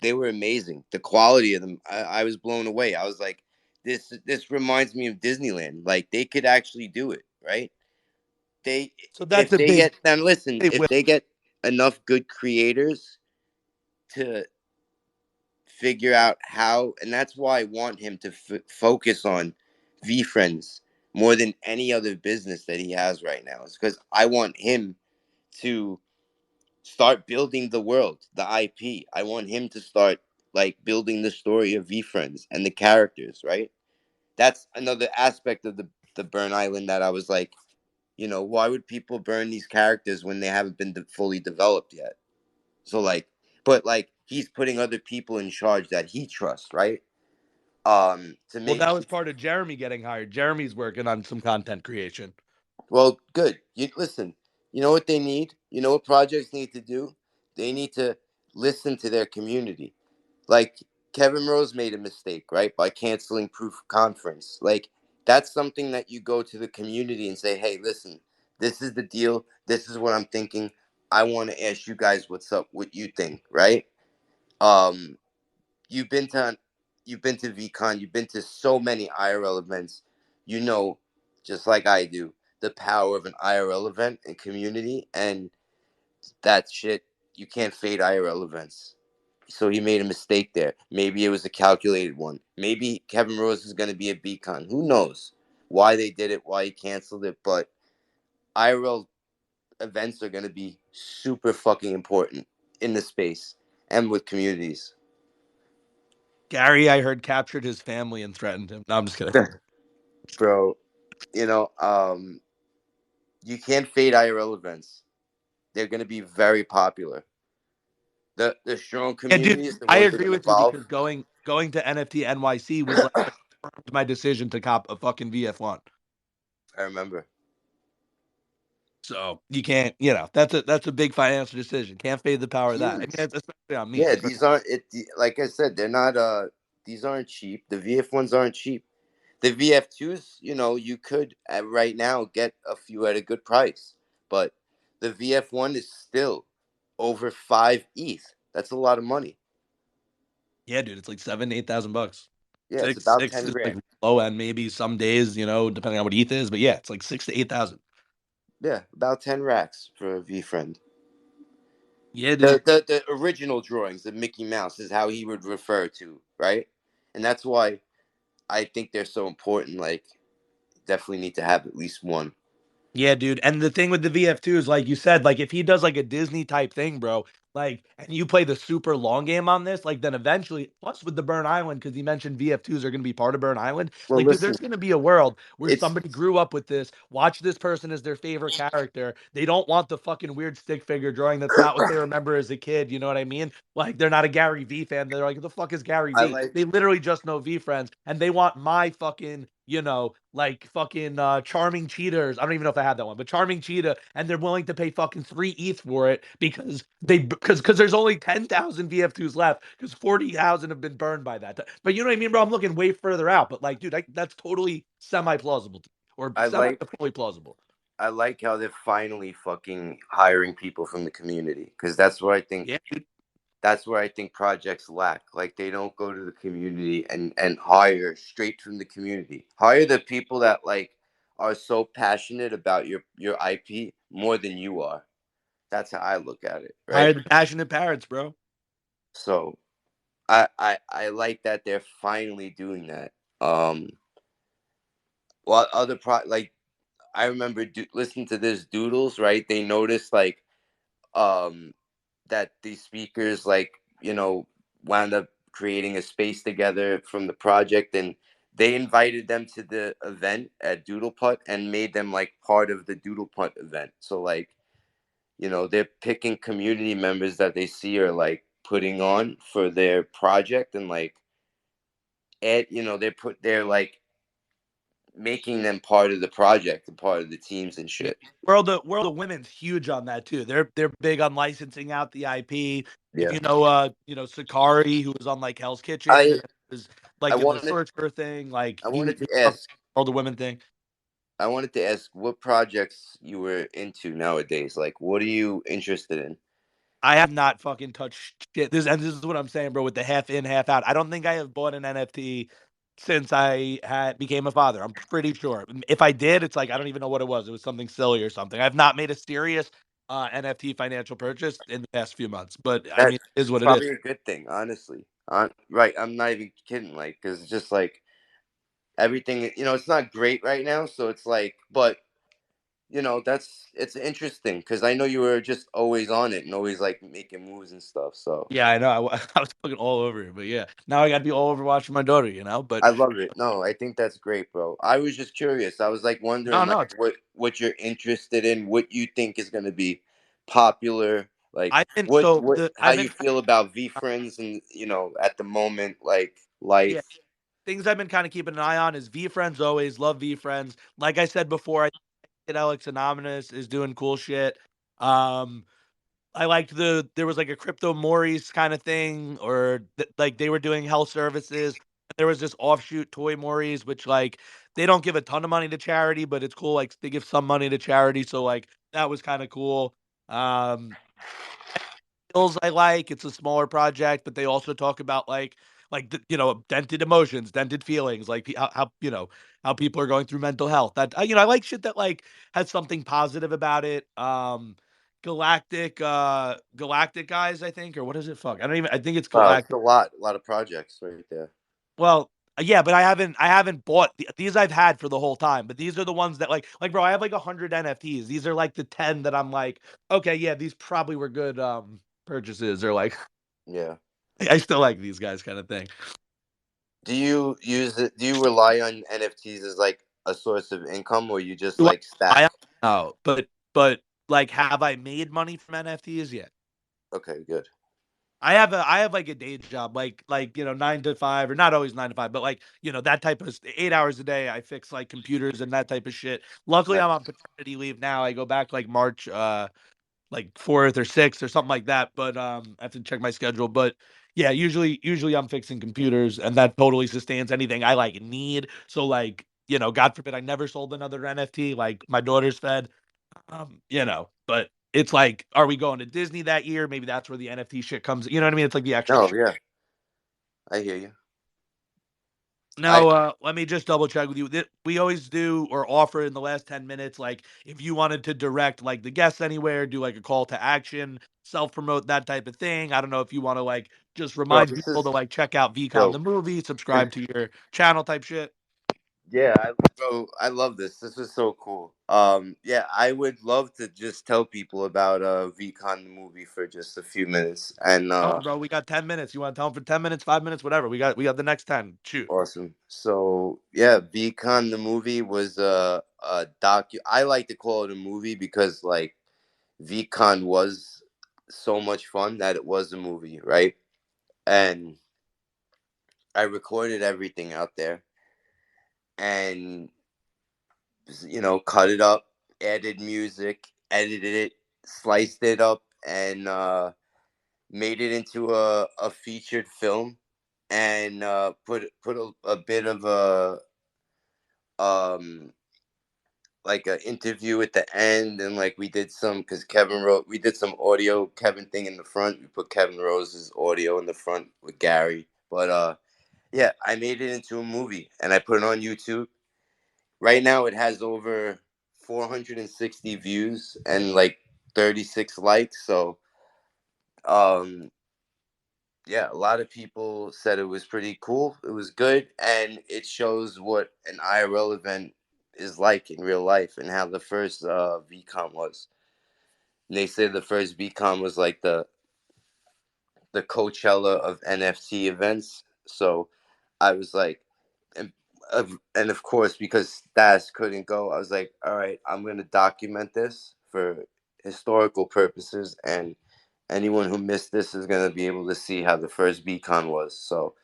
they were amazing. The quality of them, I was blown away. I was like, this reminds me of Disneyland. Like they could actually do it, right? They So that's if a they big get now listen, they if will. they get enough good creators to figure out how, and that's why I want him to focus on VeeFriends more than any other business that he has right now. Is because I want him to start building the world, the IP. I want him to start like building the story of VeeFriends and the characters, right? That's another aspect of the Burn Island that I was like, why would people burn these characters when they haven't been fully developed yet? So like, but like he's putting other people in charge that he trusts, right? To Well, make that was part of Jeremy getting hired. Jeremy's working on some content creation. well, good. You listen. You know what they need. You know what projects need to do. They need to listen to their community. Like Kevin Rose made a mistake, right, by canceling Proof Conference. Like that's something that you go to the community and say, "Hey, listen, this is the deal. This is what I'm thinking. I want to ask you guys what's up, what you think, right?" Um, you've been to you've been to VeeCon, you've been to so many IRL events. You know, just like I do, the power of an IRL event and community, and that shit you can't fade IRL events. So he made a mistake there. Maybe it was a calculated one. Maybe Kevin Rose is going to be at VeeCon. Who knows why they did it, why he canceled it? But IRL events are going to be super fucking important in the space and with communities. Gary, I heard, captured his family and threatened him. No, I'm just kidding. Bro, you know, you can't fade IRL events. They're going to be very popular. The strong Yeah, dude, communities, the I ones that agree can with you evolve. because going to NFT NYC was like what confirmed my decision to cop a fucking VF1. I remember. So you can't, that's a big financial decision. Can't fade the power of that. I mean, Huge. it's especially on me. Yeah, It's crazy. these aren't it. Like I said, they're not. These aren't cheap. The VF ones aren't cheap. The VF twos, you could right now get a few at a good price, but the VF one is still over 5 ETH. That's a lot of money. Yeah, dude, it's like 7,000 to 8,000 bucks. Yeah, it's Six, about six ten is like grand. low end, maybe some days, depending on what ETH is. But yeah, it's like 6 to 8,000. Yeah, about 10 racks for a V friend. Yeah, dude. The original drawings of Mickey Mouse is how he would refer to, right? And that's why I think they're so important. Like, definitely need to have at least one. Yeah, dude. And the thing with the VF2 is like you said, like if he does like a Disney type thing, bro, like and you play the super long game on this, like then eventually, plus with the Burn Island, because he mentioned VF2s are gonna be part of Burn Island, Well, like dude, listen, there's gonna be a world where it's somebody grew up with this, watch this person as their favorite character. They don't want the fucking weird stick figure drawing. That's not what they remember as a kid. You know what I mean? Like they're not a Gary V fan. They're like, who the fuck is Gary I V? like They literally just know V friends, and they want my fucking like fucking charming cheaters. I don't even know if I had that one, but charming cheetah, and they're willing to pay fucking 3 ETH for it because there's only 10,000 VF2s left because 40,000 have been burned by that. But you know what I mean, bro? I'm looking way further out. But like, dude, that's totally semi plausible or I semi like fully plausible. I like how they're finally fucking hiring people from the community because that's where I think Yeah, dude. projects lack. Like they don't go to the community and hire straight from the community. Hire the people that like are so passionate about your IP more than you are. That's how I look at it, right? Hire the passionate parrots, bro. So I like that they're finally doing that. Well, like I remember listening to this Doodles, right? They noticed like um that these speakers like wound up creating a space together from the project, and they invited them to the event at Doodle Putt and made them like part of the Doodle Putt event. So like they're picking community members that they see are like putting on for their project, and like they're like making them part of the project and part of the teams and Yeah. shit. World of Women's huge on that too. They're big on licensing out the IP. If Yeah. Sakari, who was on like Hell's Kitchen I and was I like in the wanted Sorcerer thing, like I he was wanted to on ask the World of Women thing. what projects you were into nowadays. Like, what are you interested in? I have not fucking touched shit. This is what I'm saying, bro, with the half in, half out. I don't think I have bought an NFT since I had became a father. I'm pretty sure. If I did, it's like I don't even know what it was. It was something silly or something. I've not made a serious NFT financial purchase in the past few months, but I mean, That's it is what it is. probably a good thing, honestly. Right, I'm not even kidding. Like, cause it's just like everything. It's not great right now, so it's like, but it's interesting because I know you were just always on it and always like making moves and stuff. So Yeah, I know. I was fucking all over it, but yeah, now I got to be all over watching my daughter, you know. But I love it. No, I think that's great, bro. I was just curious. I was like no, wondering no, like what you're interested in, what you think is gonna be popular, like I've been what so what the how I've you been feel about V friends and at the moment like yeah, life. things I've been kind of keeping an eye on is V Friends. Always love V Friends. Like I said before, I think Alex Anonymous is doing cool shit. Um, I liked there was like a crypto Maurice kind of thing, or like they were doing health services. There was this offshoot Toy Maurice, which like they don't give a ton of money to charity, but it's cool. Like they give some money to charity, so like that was kind of cool. Um, Hills I like. It's a smaller project, but they also talk about dented emotions, dented feelings, like how how people are going through mental health. That I like shit that like has something positive about it. Galactic guys, I think, or what is it? Fuck, I don't even. I think it's Wow, it's Galactic. a lot of projects right there. Well, yeah, but I haven't bought these. I've had for the whole time, but these are the ones that like bro. I have like 100 NFTs. These are like the 10 that I'm like, okay, yeah, these probably were good purchases, or like Yeah. I still like these guys kind of thing. Do you use it? Do you rely on NFTs as like a source of income, or you just Do I like stack? buy 'em? No, but like, have I made money from NFTs yet? Okay, good. I have like a day job, like 9 to 5, or not always 9 to 5, but like that type of 8 hours a day. I fix like computers and that type of shit. Luckily, I'm on Nice. paternity leave now. I go back like March like 4th or 6th or something like that. But I have to check my schedule. But yeah, usually I'm fixing computers, and that totally sustains anything I like need. So like God forbid I never sold another NFT. Like my daughter's fed, But it's like, are we going to Disney that year? Maybe that's where the NFT shit comes. You know what I mean? It's like the extra No, shit. yeah, I hear you. I Now, let me just double check with you. We always do or offer in the last 10 minutes, like if you wanted to direct like the guests anywhere, do like a call to action, self promote, that type of thing. I don't know if you want to like just bro, remind this people to is like check out VeeCon yo. the movie, subscribe to your channel type shit. Yeah, bro, I love this. This is so cool. Yeah, I would love to just tell people about VCon the movie for just a few minutes. And Oh, bro, we got 10 minutes. You want to tell them for 10 minutes, 5 minutes, whatever. We got the next 10. Shoot. awesome. So yeah, VCon the movie was a docu. I like to call it a movie because like VCon was so much fun that it was a movie, right? And I recorded everything out there and cut it up, added music, edited it, sliced it up, and made it into a featured film, and put a bit of a um like an interview at the end, and like we did some because we did some audio Kevin thing in the front. We put Kevin Rose's audio in the front with Gary, but yeah, I made it into a movie and I put it on YouTube. Right now, it has over 460 views and like 36 likes. So, um, yeah, a lot of people said it was pretty cool. It was good, and it shows what an IRL event is like in real life and how the first VCon was. And they say the first VCon was like the Coachella of NFT events. So I was like, and, and of course, because Stas couldn't go, I was like, all right, I'm going to document this for historical purposes. And anyone who missed this is going to be able to see how the first VCon was. So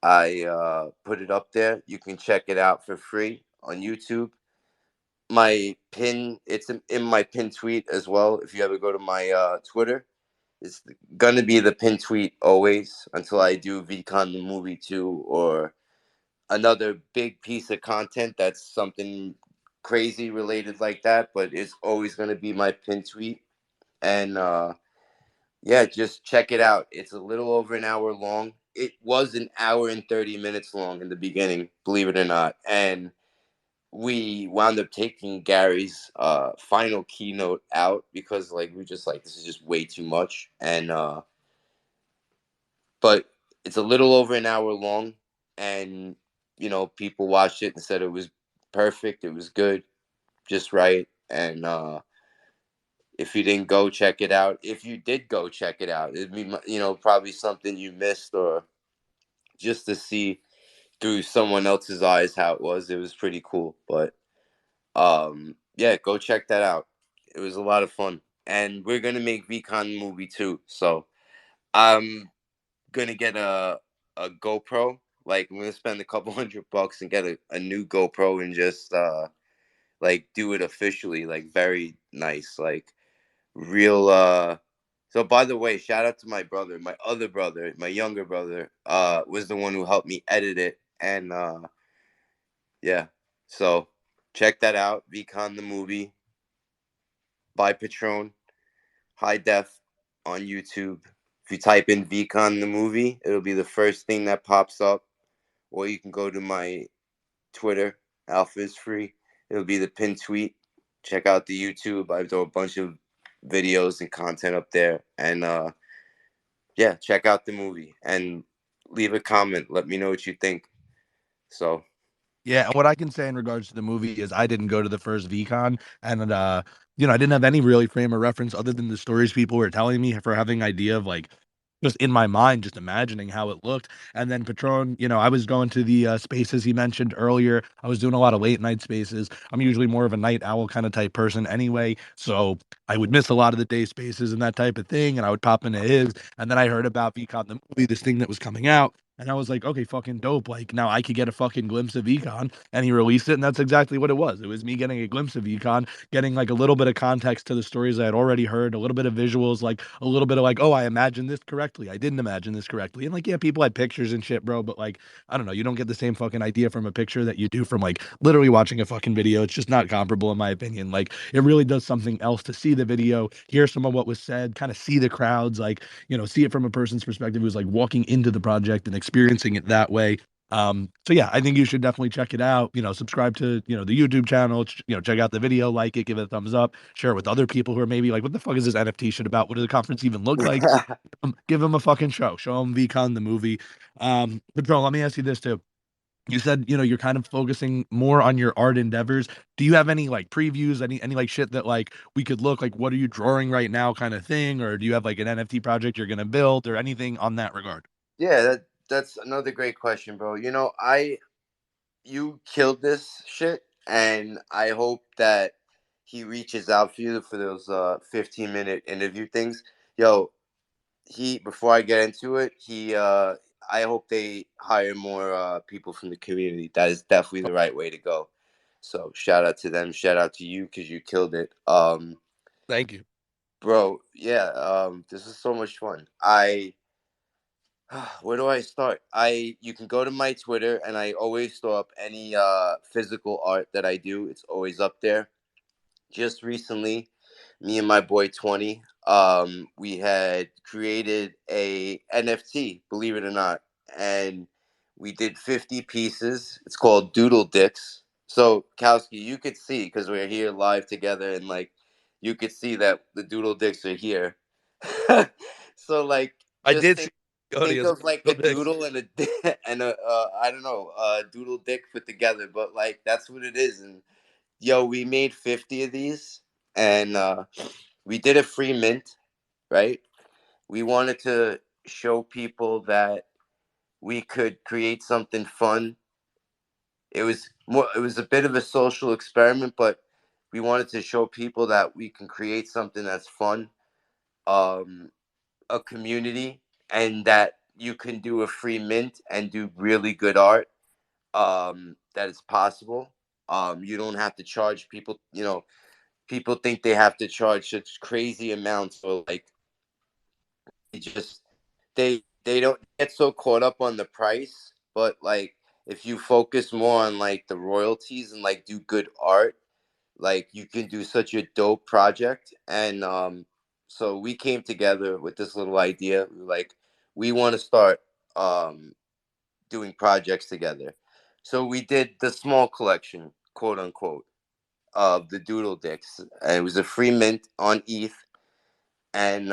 I put it up there. You can check it out for free on YouTube. My pin, it's in my pin tweet as well. If you ever go to my Twitter, it's gonna be the pin tweet always until I do VCon the movie 2 or another big piece of content that's something crazy related like that. But it's always gonna be my pin tweet. And yeah, just check it out. It's a little over an hour long. it was an hour and 30 minutes long in the beginning, believe it or not. And we wound up taking Gary's final keynote out because like we just like this is just way too much. And but it's a little over an hour long, and people watched it and said it was perfect, it was good, just right. And if you didn't go check it out, if you did go check it out, it'd be probably something you missed, or just to see through someone else's eyes how it was pretty cool. But yeah, go check that out. It was a lot of fun, and we're gonna make VeeCon the movie too. So I'm gonna get a GoPro. Like I'm gonna spend a couple $100 and get a new GoPro and just like do it officially, like very nice, like real. So by the way, shout out to my brother, my other brother, my younger brother. Was the one who helped me edit it, and yeah. So check that out, VeeCon the movie by Patron, high def on YouTube. If you type in VeeCon the movie, it'll be the first thing that pops up. Or you can go to my Twitter, Alpha is free. It'll be the pinned tweet. Check out the YouTube. I throw a bunch of videos and content up there. And yeah, check out the movie and leave a comment. Let me know what you think. So Yeah, and what I can say in regards to the movie is I didn't go to the first VCon, and I didn't have any really frame of reference other than the stories people were telling me for having idea of like just in my mind, just imagining how it looked. And then Patron, I was going to the spaces he mentioned earlier. I was doing a lot of late night spaces. I'm usually more of a night owl kind of type person anyway, so I would miss a lot of the day spaces and that type of thing. And I would pop into his, and then I heard about VCon the movie, this thing that was coming out. And I was like, okay, fucking dope. Like now I could get a fucking glimpse of Econ. And he released it, and that's exactly what it was. It was me getting a glimpse of Econ, getting like a little bit of context to the stories I had already heard, a little bit of visuals, like a little bit of like, oh, I imagined this correctly. I didn't imagine this correctly. And like, yeah, people had pictures and shit, bro, but like, I don't know, you don't get the same fucking idea from a picture that you do from like literally watching a fucking video. It's just not comparable in my opinion. Like it really does something else to see the video, hear some of what was said, kind of see the crowds, like, see it from a person's perspective who's like walking into the project and experiencing it that way. So yeah, I think you should definitely check it out. Subscribe to, the YouTube channel, check out the video, like it, give it a thumbs up, share it with other people who are maybe like, what the fuck is this NFT shit about? What does the conference even look like? Give them a fucking show. Show them VCon the movie. But bro, let me ask you this too. You said, you're kind of focusing more on your art endeavors. Do you have any like previews, any like shit that like we could look like, what are you drawing right now kind of thing? Or do you have like an NFT project you're gonna build or anything on that regard? yeah, that's another great question, bro. I you killed this shit, and I hope that he reaches out for you for those 15-minute interview things. Yo, he before I get into it, I hope they hire more people from the community. That is definitely the right way to go. So shout out to them, shout out to you because you killed it. Thank you. Bro, yeah, this is so much fun. I where do I start? You can go to my Twitter, and I always throw up any physical art that I do. It's always up there. Just recently, me and my boy 20, we had created a NFT, believe it or not, and we did 50 pieces. It's called Doodle Dicks. So Kowski, you could see because we're here live together, and like you could see that the Doodle Dicks are here. So like, I just did think see Cody as of like a little dicks. doodle and a and a I don't know, a doodle dick put together, but like that's what it is. And yo, we made 50 of these, and we did a free mint, right? We wanted to show people that we could create something fun. It was a bit of a social experiment, but we wanted to show people that we can create something that's fun, um, a community, and that you can do a free mint and do really good art. That is possible. You don't have to charge people. People think they have to charge such crazy amounts for like they just they don't get so caught up on the price, but like if you focus more on like the royalties and like do good art, like you can do such a dope project. And so we came together with this little idea. We were like, we want to start um, doing projects together. So we did the small collection, quote unquote, of the Doodle Dicks. And it was a free mint on ETH, and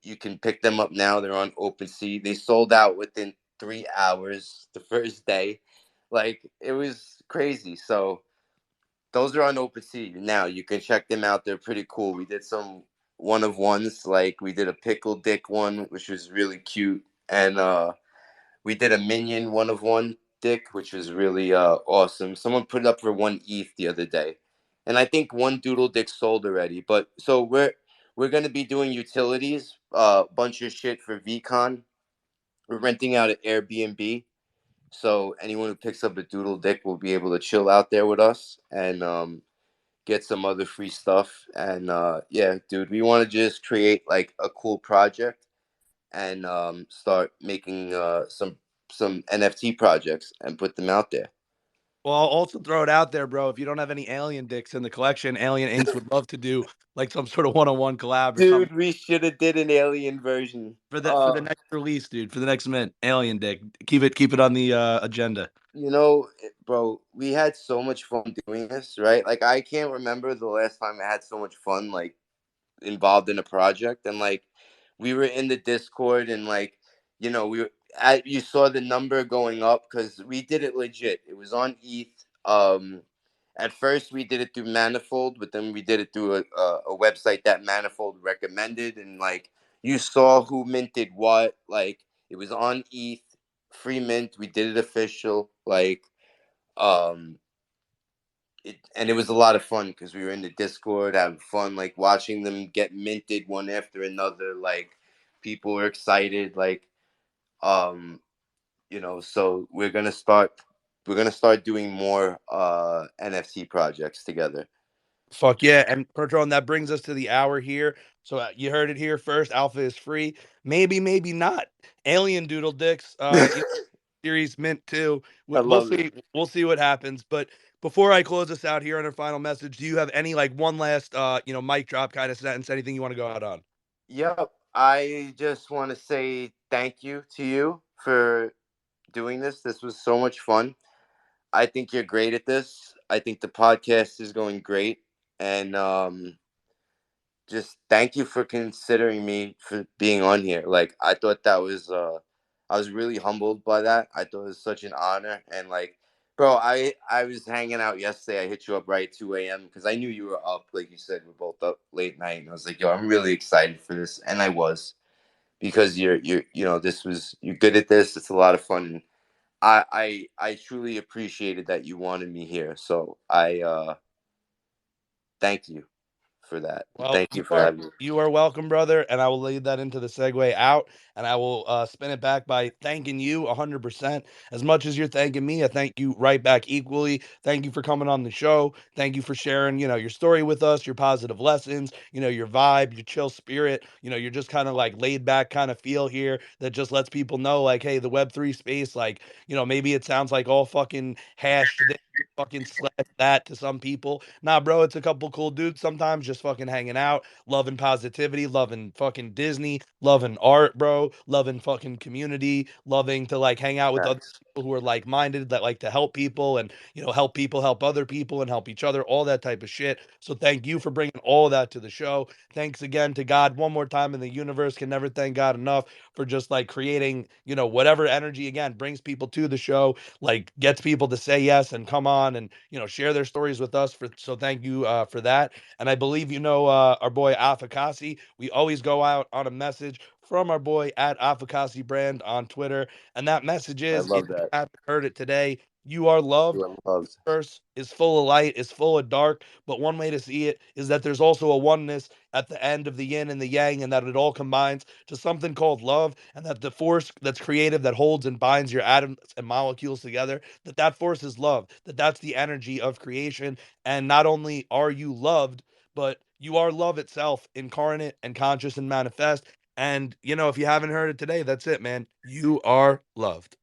you can pick them up now. They're on OpenSea. They sold out within 3 hours the first day. Like, it was crazy. So those are on OpenSea now. You can check them out. They're pretty cool. We did some one of ones, like we did a pickle dick one, which was really cute, and we did a minion one of one dick, which was really awesome. Someone put it up for 1 ETH the other day, and I think one doodle dick sold already. But so we're gonna be doing utilities, bunch of shit for VeeCon. We're renting out an Airbnb, so anyone who picks up a doodle dick will be able to chill out there with us and get some other free stuff. And yeah, dude, we want to just create like a cool project and start making some NFT projects and put them out there. Well, I'll also throw it out there, bro. If you don't have any alien dicks in the collection, Alien Inks would love to do like some sort of one-on-one collab or something Dude, we should have did an alien version. for the next release, dude. For the next mint, Alien Dick. Keep it on the agenda. Bro, we had so much fun doing this, right? Like, I can't remember the last time I had so much fun, like, involved in a project. And like, we were in the Discord, and like, we were you saw the number going up because we did it legit. It was on ETH. At first we did it through Manifold, but then we did it through a website that Manifold recommended, and like, you saw who minted what. Like, it was on ETH, free mint. We did it official. Like, um and it was a lot of fun because we were in the Discord having fun, like watching them get minted one after another. Like, people were excited. Like, um, so we're gonna start doing more NFT projects together. Fuck yeah. And Patron, that brings us to the hour here. So you heard it here first. Alpha is free. Maybe, maybe not. Alien Doodle Dicks. Series mint too. I We'll love it. see. We'll see what happens. But before I close us out here on our final message, do you have any like one last mic drop kind of sentence? Anything you want to go out on? Yep. I just want to say thank you to you for doing this. This was so much fun. I think you're great at this. I think the podcast is going great. And just thank you for considering me for being on here. Like, I thought that was I was really humbled by that. I thought it was such an honor. And like, bro, I was hanging out yesterday. I hit you up right at 2 a.m. because I knew you were up. Like you said, we're both up late night, and I was like, yo, I'm really excited for this. And I was, because you're good at this. It's a lot of fun. And I truly appreciated that you wanted me here. So I thank you for that. Well, Thank you for having me. you are welcome, brother, and I will lead that into the segue out, and I will spin it back by thanking you 100%. As much as you're thanking me, I thank you right back equally. Thank you for coming on the show. Thank you for sharing, your story with us, your positive lessons, your vibe, your chill spirit. You're just kind of like laid back kind of feel here that just lets people know, like, hey, the Web3 space, like, maybe it sounds like all fucking hash this, fucking slash that to some people. Nah, bro, it's a couple cool dudes sometimes just fucking hanging out, loving positivity, loving fucking Disney, loving art, bro, loving fucking community, loving to like hang out with other Facts. people who are like-minded that like to help people and help people help other people and help each other, all that type of shit. So thank you for bringing all of that to the show. Thanks again to God one more time in the universe. Can never thank God enough for just like creating whatever energy again brings people to the show, like gets people to say yes and come on and share their stories with us. For so thank you for that. And I believe our boy Afakasi. We always go out on a message from our boy at Afakasi brand on Twitter, and that message I is, if love you that. haven't heard it today, you are loved. You are loved. Universe is full of light, is full of dark, but one way to see it is that there's also a oneness at the end of the yin and the yang, and that it all combines to something called love, and that the force that's creative that holds and binds your atoms and molecules together, that force is love, that's the energy of creation. And not only are you loved, but you are love itself, incarnate and conscious and manifest. And if you haven't heard it today, that's it, man. You are loved.